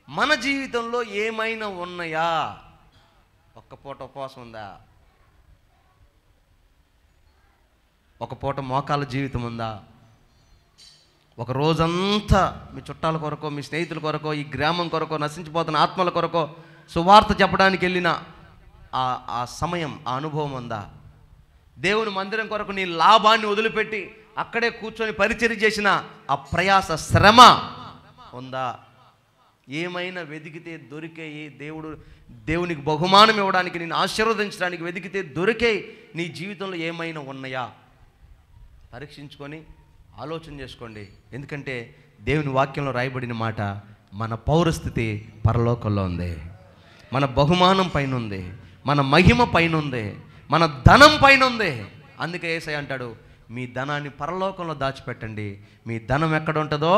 మన జీవితంలో ఏమైనా ఉన్నాయా? ఒక్క పూట ఉపవాసం ఉందా? ఒక పూట మోకాల జీవితం ఉందా? ఒక రోజంతా మీ చుట్టాల కొరకో, మీ స్నేహితుల కొరకో, ఈ గ్రామం కొరకో, నశించిపోతున్న ఆత్మల కొరకో సువార్త చెప్పడానికి వెళ్ళిన ఆ సమయం, ఆ అనుభవం ఉందా? దేవుని మందిరం కొరకు నీ లాభాన్ని వదిలిపెట్టి అక్కడే కూర్చొని పరిచర్య చేసిన ఆ ప్రయాస, శ్రమ ఉందా? ఏమైనా వెతికితే దొరికేయి. దేవునికి బహుమానం ఇవ్వడానికి, నేను ఆశీర్వదించడానికి వెతికితే దొరికే నీ జీవితంలో ఏమైనా ఉన్నాయా? పరీక్షించుకొని ఆలోచన చేసుకోండి. ఎందుకంటే దేవుని వాక్యంలో రాయబడిన మాట, మన పౌరస్థితి పరలోకంలో ఉంది, మన బహుమానం పైన ఉంది, మన మహిమ పైన ఉంది, మన ధనం పైన ఉంది. అందుకే యేసయ్య అంటాడు, మీ ధనాన్ని పరలోకంలో దాచిపెట్టండి. మీ ధనం ఎక్కడ ఉంటుందో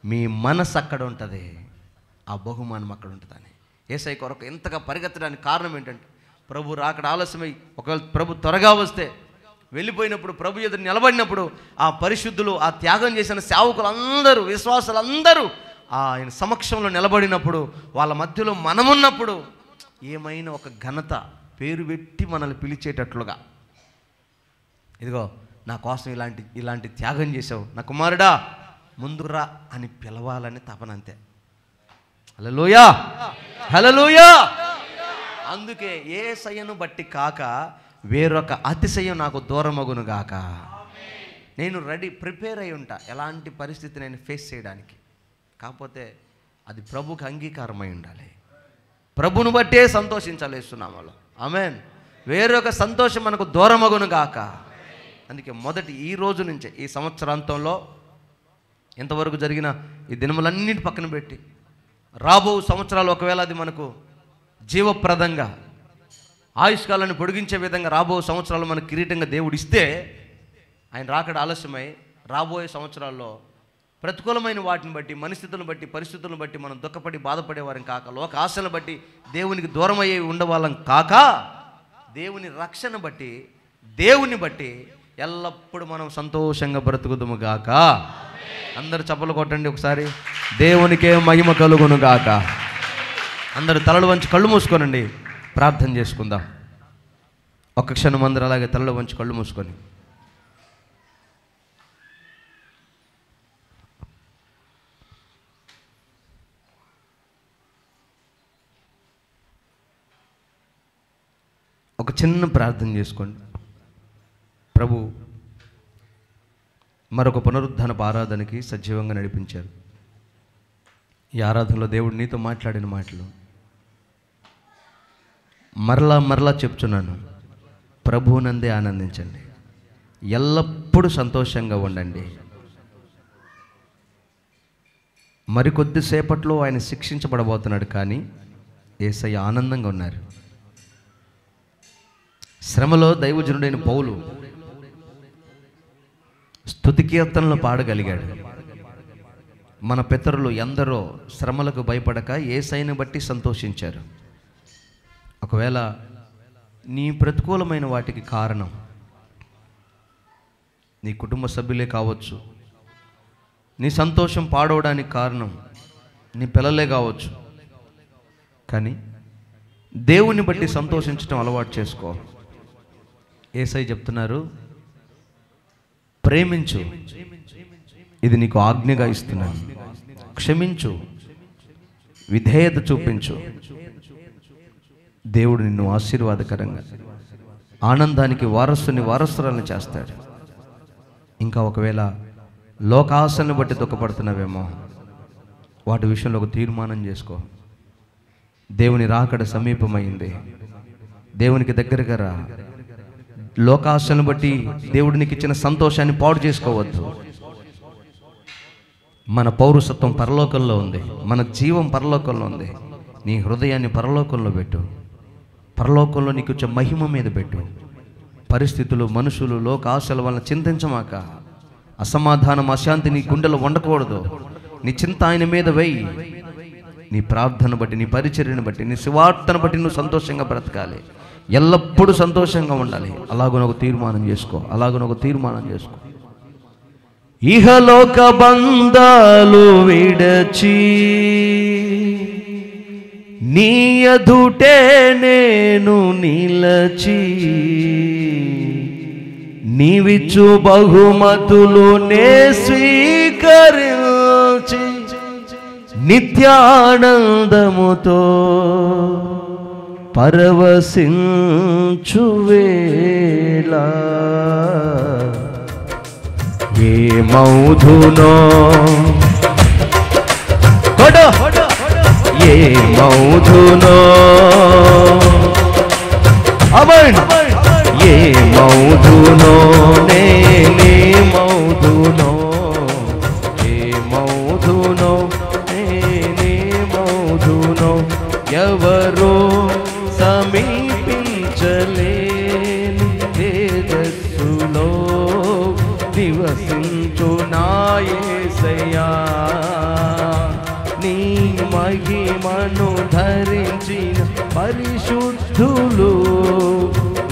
మీ మనసు అక్కడ ఉంటుంది, ఆ బహుమానం అక్కడ ఉంటుందని. యేసయ్య కొరకు ఎంతగా పరిగెత్తడానికి కారణం ఏంటంటే, ప్రభు రాకడ ఆలస్యమై ఒకవేళ ప్రభు త్వరగా వస్తే, వెళ్ళిపోయినప్పుడు ప్రభు ఎదురు నిలబడినప్పుడు ఆ పరిశుద్ధులు, ఆ త్యాగం చేసిన సేవకులందరూ, విశ్వాసులందరూ ఆయన సమక్షంలో నిలబడినప్పుడు, వాళ్ళ మధ్యలో మనమున్నప్పుడు ఏమైనా ఒక ఘనత, పేరు పెట్టి మనల్ని పిలిచేటట్లుగా, ఇదిగో నా కోసం ఇలాంటి త్యాగం చేసావు, నా కుమారుడా ముందురా అని పిలవాలని తపనంతే. హల్లెలూయా, హల్లెలూయా. అందుకే యేసయ్యను బట్టి కాక వేరొక అతిశయం నాకు దూరమగును గాక. నేను ప్రిపేర్ అయి ఉంటా ఎలాంటి పరిస్థితి నేను ఫేస్ చేయడానికి. కాకపోతే అది ప్రభుకి అంగీకారమై ఉండాలి. ప్రభును బట్టే సంతోషించాలి యేసునామములో. ఆమేన్. వేరొక సంతోషం మనకు దూరమగును గాక. అందుకే మొదటి ఈ రోజు నుంచే, ఈ సంవత్సరాంతంలో ఇంతవరకు జరిగిన ఈ దినములన్నిటి పక్కన పెట్టి, రాబో సంవత్సరాలు ఒకవేళ అది మనకు జీవప్రదంగా, ఆయుష్కాలాన్ని పొడిగించే విధంగా రాబో సంవత్సరాలు మనకు కిరీటంగా దేవుడు ఇస్తే, ఆయన రాకడ ఆలస్యమై రాబోయే సంవత్సరాల్లో ప్రతికూలమైన వాటిని బట్టి, మనస్థితులను బట్టి, పరిస్థితులను బట్టి మనం దుఃఖపడి బాధపడేవారం కాక, లోక ఆశలను బట్టి దేవునికి దూరం అయ్యే ఉండేవాళ్ళం కాక, దేవుని రక్షణ బట్టి, దేవుని బట్టి ఎల్లప్పుడూ మనం సంతోషంగా బ్రతుకుదుము గాక. అందరూ చప్పలు కొట్టండి ఒకసారి. దేవునికే మహిమ కలుగును గాక. అందరూ తలలు వంచి కళ్ళు మూసుకోనండి, ప్రార్థన చేసుకుందాం. ఒక్క క్షణం అందరూ అలాగే తలలు వంచి కళ్ళు మూసుకొని, ఒక చిన్న ప్రార్థన చేసుకోండి. ప్రభు మరొక పునరుద్ధానపు ఆరాధనకి సజీవంగా నడిపించారు. ఈ ఆరాధనలో దేవుడు నీతో మాట్లాడిన మాటలు మరలా చెప్తున్నాను. ప్రభువునందే ఆనందించండి, ఎల్లప్పుడూ సంతోషంగా ఉండండి. మరికొద్దిసేపట్లో ఆయన శిక్షించబడబోతున్నాడు, కానీ యేసయ్య ఆనందంగా ఉన్నారు. శ్రమలో దైవజనుడైన పౌలు స్తుతి కీర్తనలు పాడగలిగాడు. మన పితరులు ఎందరో శ్రమలకు భయపడక యేసయ్యను బట్టి సంతోషించారు. ఒకవేళ నీ ప్రతికూలమైన వాటికి కారణం నీ కుటుంబ సభ్యులే కావచ్చు, నీ సంతోషం పాడవడానికి కారణం నీ పిల్లలే కావచ్చు, కానీ దేవుని బట్టి సంతోషించడం అలవాటు చేసుకో. యేసయ్య చెప్తున్నారు, ప్రేమించు, ఇది నీకు ఆజ్ఞగా ఇస్తున్నాను. క్షమించు, విధేయత చూపించు. దేవుడు నిన్ను ఆశీర్వాదకరంగా ఆనందానికి వారసురాలను చేస్తాడు. ఇంకా ఒకవేళ లోకాశలను బట్టి దుఃఖపడుతున్నావేమో, వాటి విషయంలో ఒక తీర్మానం చేసుకో. దేవుని రాకడ సమీపమైంది, దేవునికి దగ్గరగా రా. లోకాశలను బట్టి దేవుడు నీకు ఇచ్చిన సంతోషాన్ని పాడు చేసుకోవద్దు. మన పౌరుషత్వం పరలోకంలో ఉంది, మన జీవం పరలోకంలో ఉంది. నీ హృదయాన్ని పరలోకంలో పెట్టు, పరలోకంలో నీకు వచ్చే మహిమ మీద పెట్టు. పరిస్థితులు, మనుషులు, లోకాశల వలన చింతించమాక. అసమాధానం, అశాంతి నీ గుండెలో ఉండకూడదు. నీ చింత ఆయన మీద వేయి. నీ ప్రార్థన బట్టి, నీ పరిచర్యను బట్టి, నీ సువార్తను బట్టి నువ్వు సంతోషంగా బ్రతకాలి. ఎల్లప్పుడూ సంతోషంగా ఉండాలి. అలాగనొక తీర్మానం చేసుకో. ఇహలోక బంధాలు విడచి నీ ఎదుటే నేను నిలచి, నీవిచ్చు బహుమతులు నే స్వీకరించి నిత్యానందముతో పరవశించు వేళ ఏమౌదునో ఏమౌదునో అమన్ ఏమౌదునో నేనేమౌదునో ఏమౌదునో నేనేమౌదునో ఎవరో సమీపించలేని తేజస్సులో నివసించు నా యేసయ్యా. నీ మహిమను ధరించిన పరిశుద్ధులు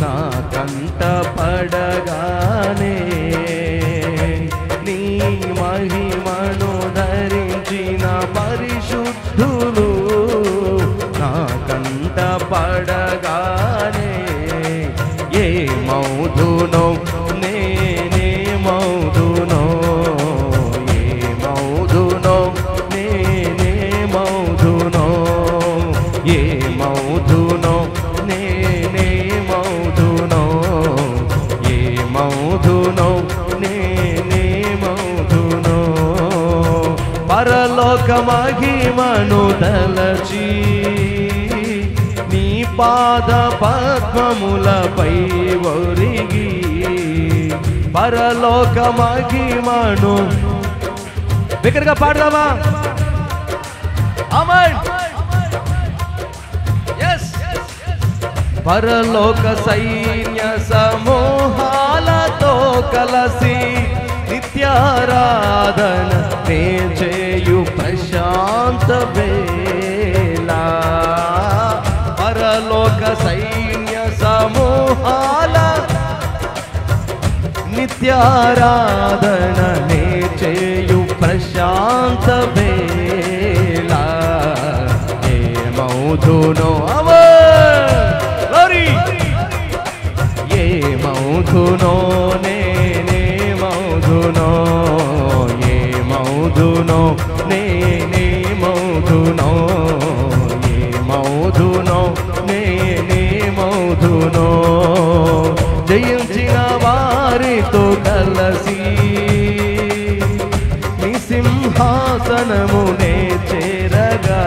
నా కంట పడగానే, నీ మహిమను ధరించిన పరిశుద్ధులు నా కంట పడగానే ఏమౌదునో నేనేమౌదునో ఏమౌదునో నేనేమౌదునో ఏమౌదునో నేనేమౌదునో ఏమౌదునో నేనేమౌదునో పరలోక మహిమను తలచి నీ పాద పద్మములపై ఒరిగి పరలోక మహిమను బిగ్గరగా పాడదామా? ఆమేన్. yes పరలోక సైన్య సమూహాలతో కలసి నిత్యారాధన నే చేయు ప్రశాంత వేళ, పరలోక సైన్య సమూహాల నిత్యారాధన నే చేయు ప్రశాంత వేళ ఏమౌదునో ఏమౌదునో నేనేమౌదునో ఏమౌదునో నేనేమౌదునో ఏమౌదునో నేనేమౌదునో జయించిన వారితో కలసి నీ సింహాసనమునే చేరగా,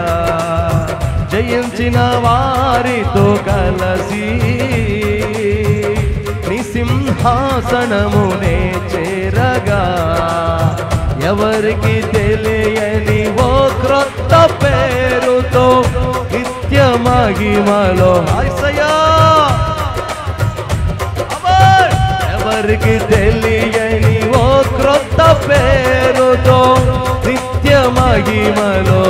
జయించిన వారితో కలసి నీ సింహాసనమునే చేరగా, ఎవరికి తెలియని ఓ క్రొత్త పేరుతో నిత్య మహిమలో యేసయ్యా, ఎవరికి తెలియని ఓ క్రొత్త పేరుతో నిత్య మహిమలో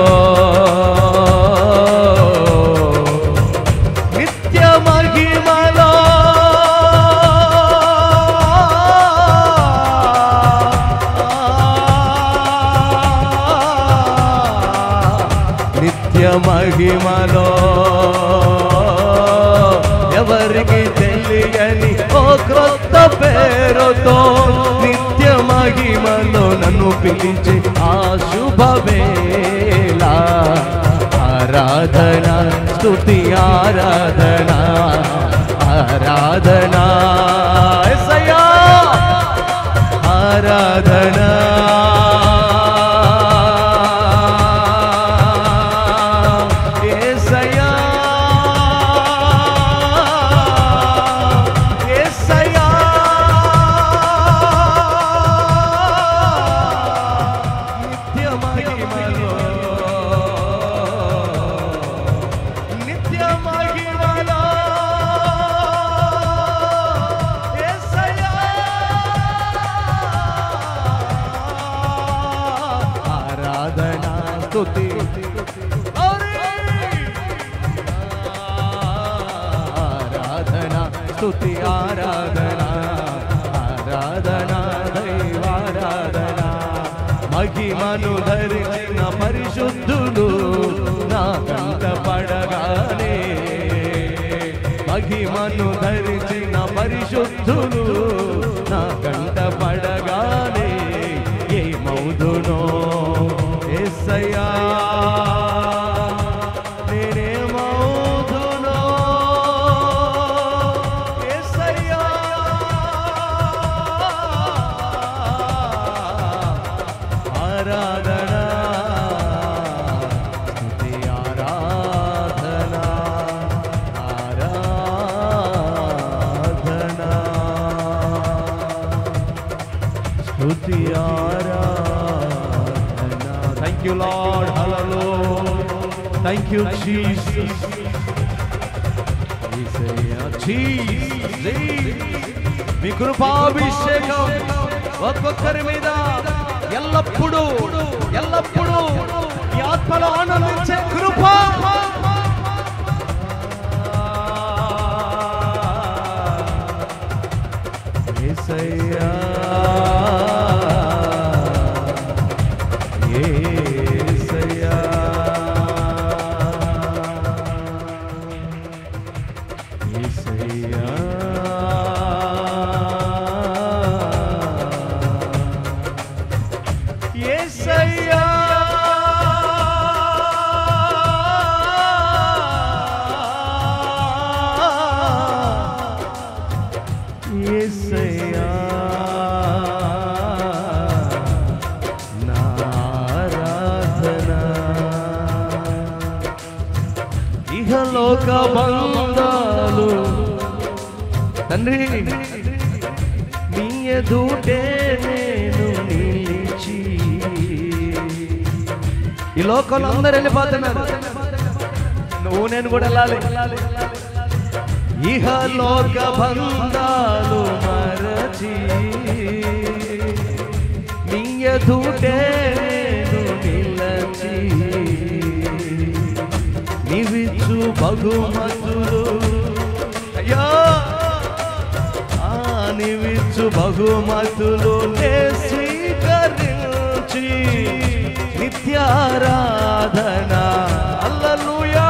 నిత్య మహిమలో ఎవరికి తెలియని ఓ క్రొత్త పేరుతో నిత్య మహిమలో నన్ను పిలిచి ఆ శుభవేళ ఆరాధన స్తుతి ఆరాధన ఆరాధన యేసయ్యా ఆరాధన యేసయ్యా యేసయ్యా నిత్య మహిమలో నిత్య మహిమలో యేసయ్యా ఆరాధన స్తుతి ఆరాధన స్తుతి ఆరాధన ఆరాధన దైవారాధన మహిమను ధరించిన పరిశుద్ధులు నా కంట పడగానే మహిమను ధరించిన పరిశుద్ధులు నా కంట పడగానే ఏమౌదునో యేసయ్యా నేనేమౌదునో యేసయ్యా ఆరాధన స్తుతి ఆరాధన ఆరాధన స్తుతి ఆరాధన. Thank you Lord, hallelujah. Thank you Jesus. మీ కృపాభిషేకం ఒక్కొక్కరి మీద ఎల్లప్పుడూ ఎల్లప్పుడూ ఈ ఆత్మలో ఆనందించే కృప యేసయ్యా యేసయ్యా యేసయ్యా యేసయ్యా యేసయ్యా నా ఆరాధన ఇహలోక బంధాలు తండ్రి నీ ఎదుటే నేను నిలిచి ఈ లోకంలో అందరూ వెళ్ళిపోతున్నారు నువ్వు నేను కూడా వెళ్ళాలి ఇహలోక బంధాలు మరచి నీ ఎదుటే నేను నిలచి నీవిచ్చు బహుమతులు అయ్యా నీవిచ్చు బహుమతులు నే స్వీకరించి నిత్యారాధన హల్లెలూయా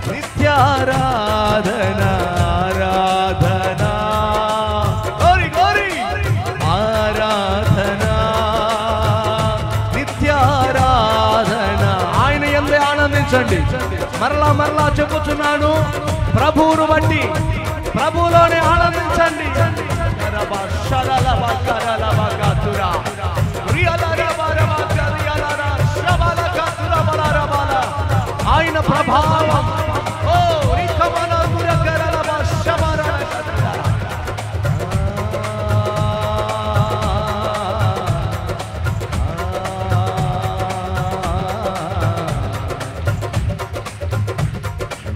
నిత్యారాధన ఆరాధన గోరి గోరి ఆరాధన నిత్యారాధన ఆయన యందే ఆనందించండి మరలా మరలా చెప్పుచున్నాను ప్రభువును బట్టి ప్రభువులోనే ఆనందించండి ఆయన ప్రభావం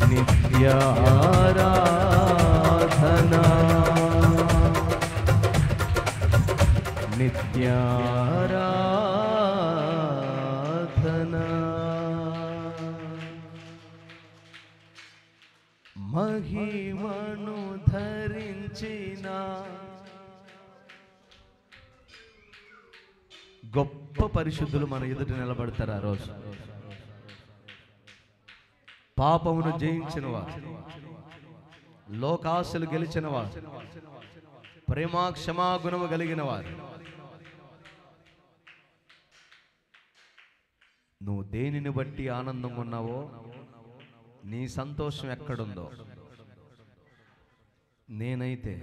నిత్య ఆరాధన నిత్యారాధన మహిమను ధరించిన గొప్ప పరిశుద్ధులు మన ఎదుట నిలబడతారు ఆ రోజు. పాపమును జయించిన వారు, లోకాశలు గెలిచిన వారు, ప్రేమ క్షమాగుణము కలిగిన వారు. నువ్వు దేనిని బట్టి ఆనందంగా ఉన్నావో, నీ సంతోషం ఎక్కడుందో, నేనైతే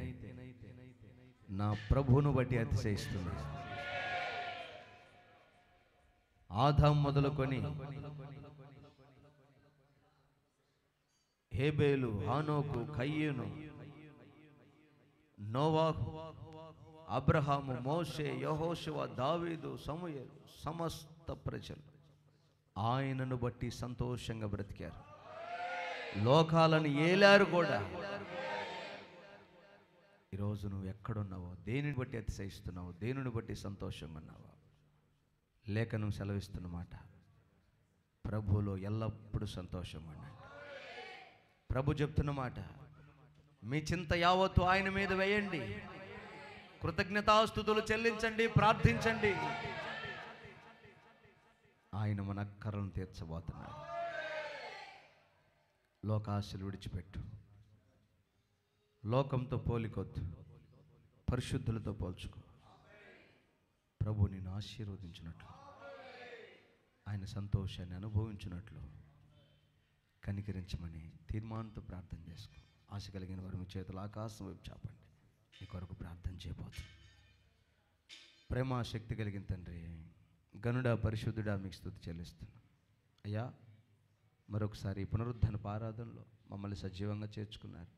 నా ప్రభువును బట్టి అతిశయిస్తున్నా. ఆదాము మొదలుకొని హేబేలు, హానోకు, కయ్యూను, నోవాహు, అబ్రహాము, మోషే, యెహోషువ, దావీదు, సమూయేలు, సమస్త ప్రజలు ఆయనను బట్టి సంతోషంగా బ్రతికారు. లోకాలను ఏలారు కూడా. ఈరోజు నువ్వు ఎక్కడున్నావో, దేనిని బట్టి అతిశయిస్తున్నావు, దేనిని బట్టి సంతోషంగా ఉన్నావో, లేఖనం సెలవిస్తున్నమాట, ప్రభువులో ఎల్లప్పుడూ సంతోషంగా ఉండండి. ప్రభు చెప్తున్నమాట, మీ చింత యావత్తు ఆయన మీద వేయండి, కృతజ్ఞతాస్తుతులు చెల్లించండి, ప్రార్థించండి. ఆయన మన అక్కరలను తీర్చబోతున్నాడు. లోకాశలు విడిచిపెట్టు, లోకంతో పోలికొద్దు, పరిశుద్ధులతో పోల్చుకో. ప్రభు నిన్ను ఆశీర్వదించినట్లు, ఆయన సంతోషాన్ని అనుభవించినట్లు కనికరించమని తీర్మానంతో ప్రార్థన చేసుకో. ఆశ కలిగిన వారు మీ చేతులు ఆకాశం వైపు చాపండి. మీ కొరకు ప్రార్థన చేయబోతుంది. ప్రేమ శక్తి కలిగిన తండ్రి, గనుడా, పరిశుద్ధుడా, మీకు స్తుతి చెల్లిస్తున్నాం. అయ్యా, మరొకసారి పునరుద్ధరణ ఆరాధనలో మమ్మల్ని సజీవంగా చేర్చుకున్నారు.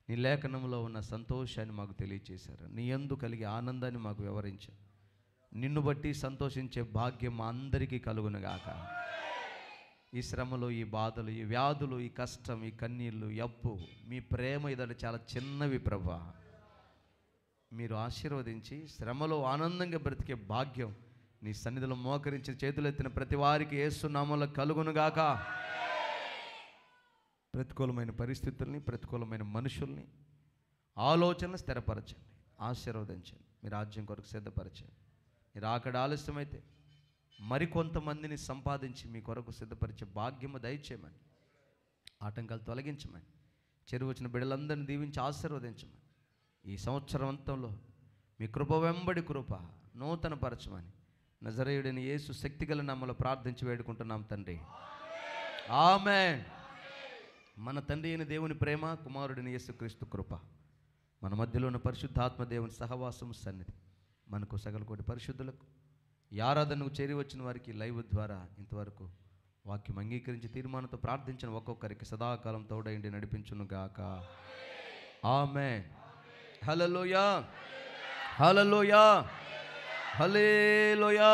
నీ లేఖనంలో ఉన్న సంతోషాన్ని మాకు తెలియచేశారు. నీ యందు కలిగే ఆనందాన్ని మాకు వివరించారు. నిన్ను బట్టి సంతోషించే భాగ్యం మా అందరికీ కలుగునుగాక. ఈ శ్రమలు, ఈ బాధలు, ఈ వ్యాధులు, ఈ కష్టం, ఈ కన్నీళ్ళు, ఈ అప్పు, మీ ప్రేమ ఇదంటే చాలా చిన్నవి ప్రభా. మీరు ఆశీర్వదించి శ్రమలో ఆనందంగా బ్రతికే భాగ్యం నీ సన్నిధిలో మోకరించి చేతులెత్తిన ప్రతి వారికి యేసు నామములో కలుగునుగాక. ప్రతికూలమైన పరిస్థితుల్ని, ప్రతికూలమైన మనుషుల్ని, ఆలోచనలు స్థిరపరచండి, ఆశీర్వదించండి. మీ రాజ్యం కొరకు సిద్ధపరచండి. మీరు అక్కడ ఆలస్యమైతే మరికొంతమందిని సంపాదించి మీ కొరకు సిద్ధపరిచే భాగ్యము దయచేయమని, ఆటంకాలు తొలగించమని, చెరువు వచ్చిన బిడ్డలందరినీ దీవించి ఆశీర్వదించమని, ఈ సంవత్సరం అంతంలో మీ కృప వెంబడి కృప నూతనపరచమని నజరేయుడైన యేసు శక్తిగల నామములో ప్రార్థించి వేడుకుంటున్నాం తండ్రి. ఆమేన్. మన తండ్రి అయిన దేవుని ప్రేమ, కుమారుడైన యేసుక్రీస్తు కృప, మన మధ్యలో ఉన్న పరిశుద్ధాత్మ దేవుని సహవాసము, సన్నిధి మనకు సకల కోటి పరిశుద్ధులకు, ఈ ఆరాధనకు చేరి వచ్చిన వారికి లైవ్ ద్వారా ఇంతవరకు వాక్యం అంగీకరించి తీర్మానంతో ప్రార్థించిన ఒక్కొక్కరికి సదాకాలం తోడైండి నడిపించునుగాక. ఆమేన్. హల్లెలూయా, హల్లెలూయా, హల్లెలూయా.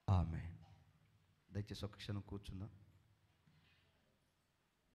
ఆమేన్. దయచేసి ఒక క్షణం కూర్చుందాం.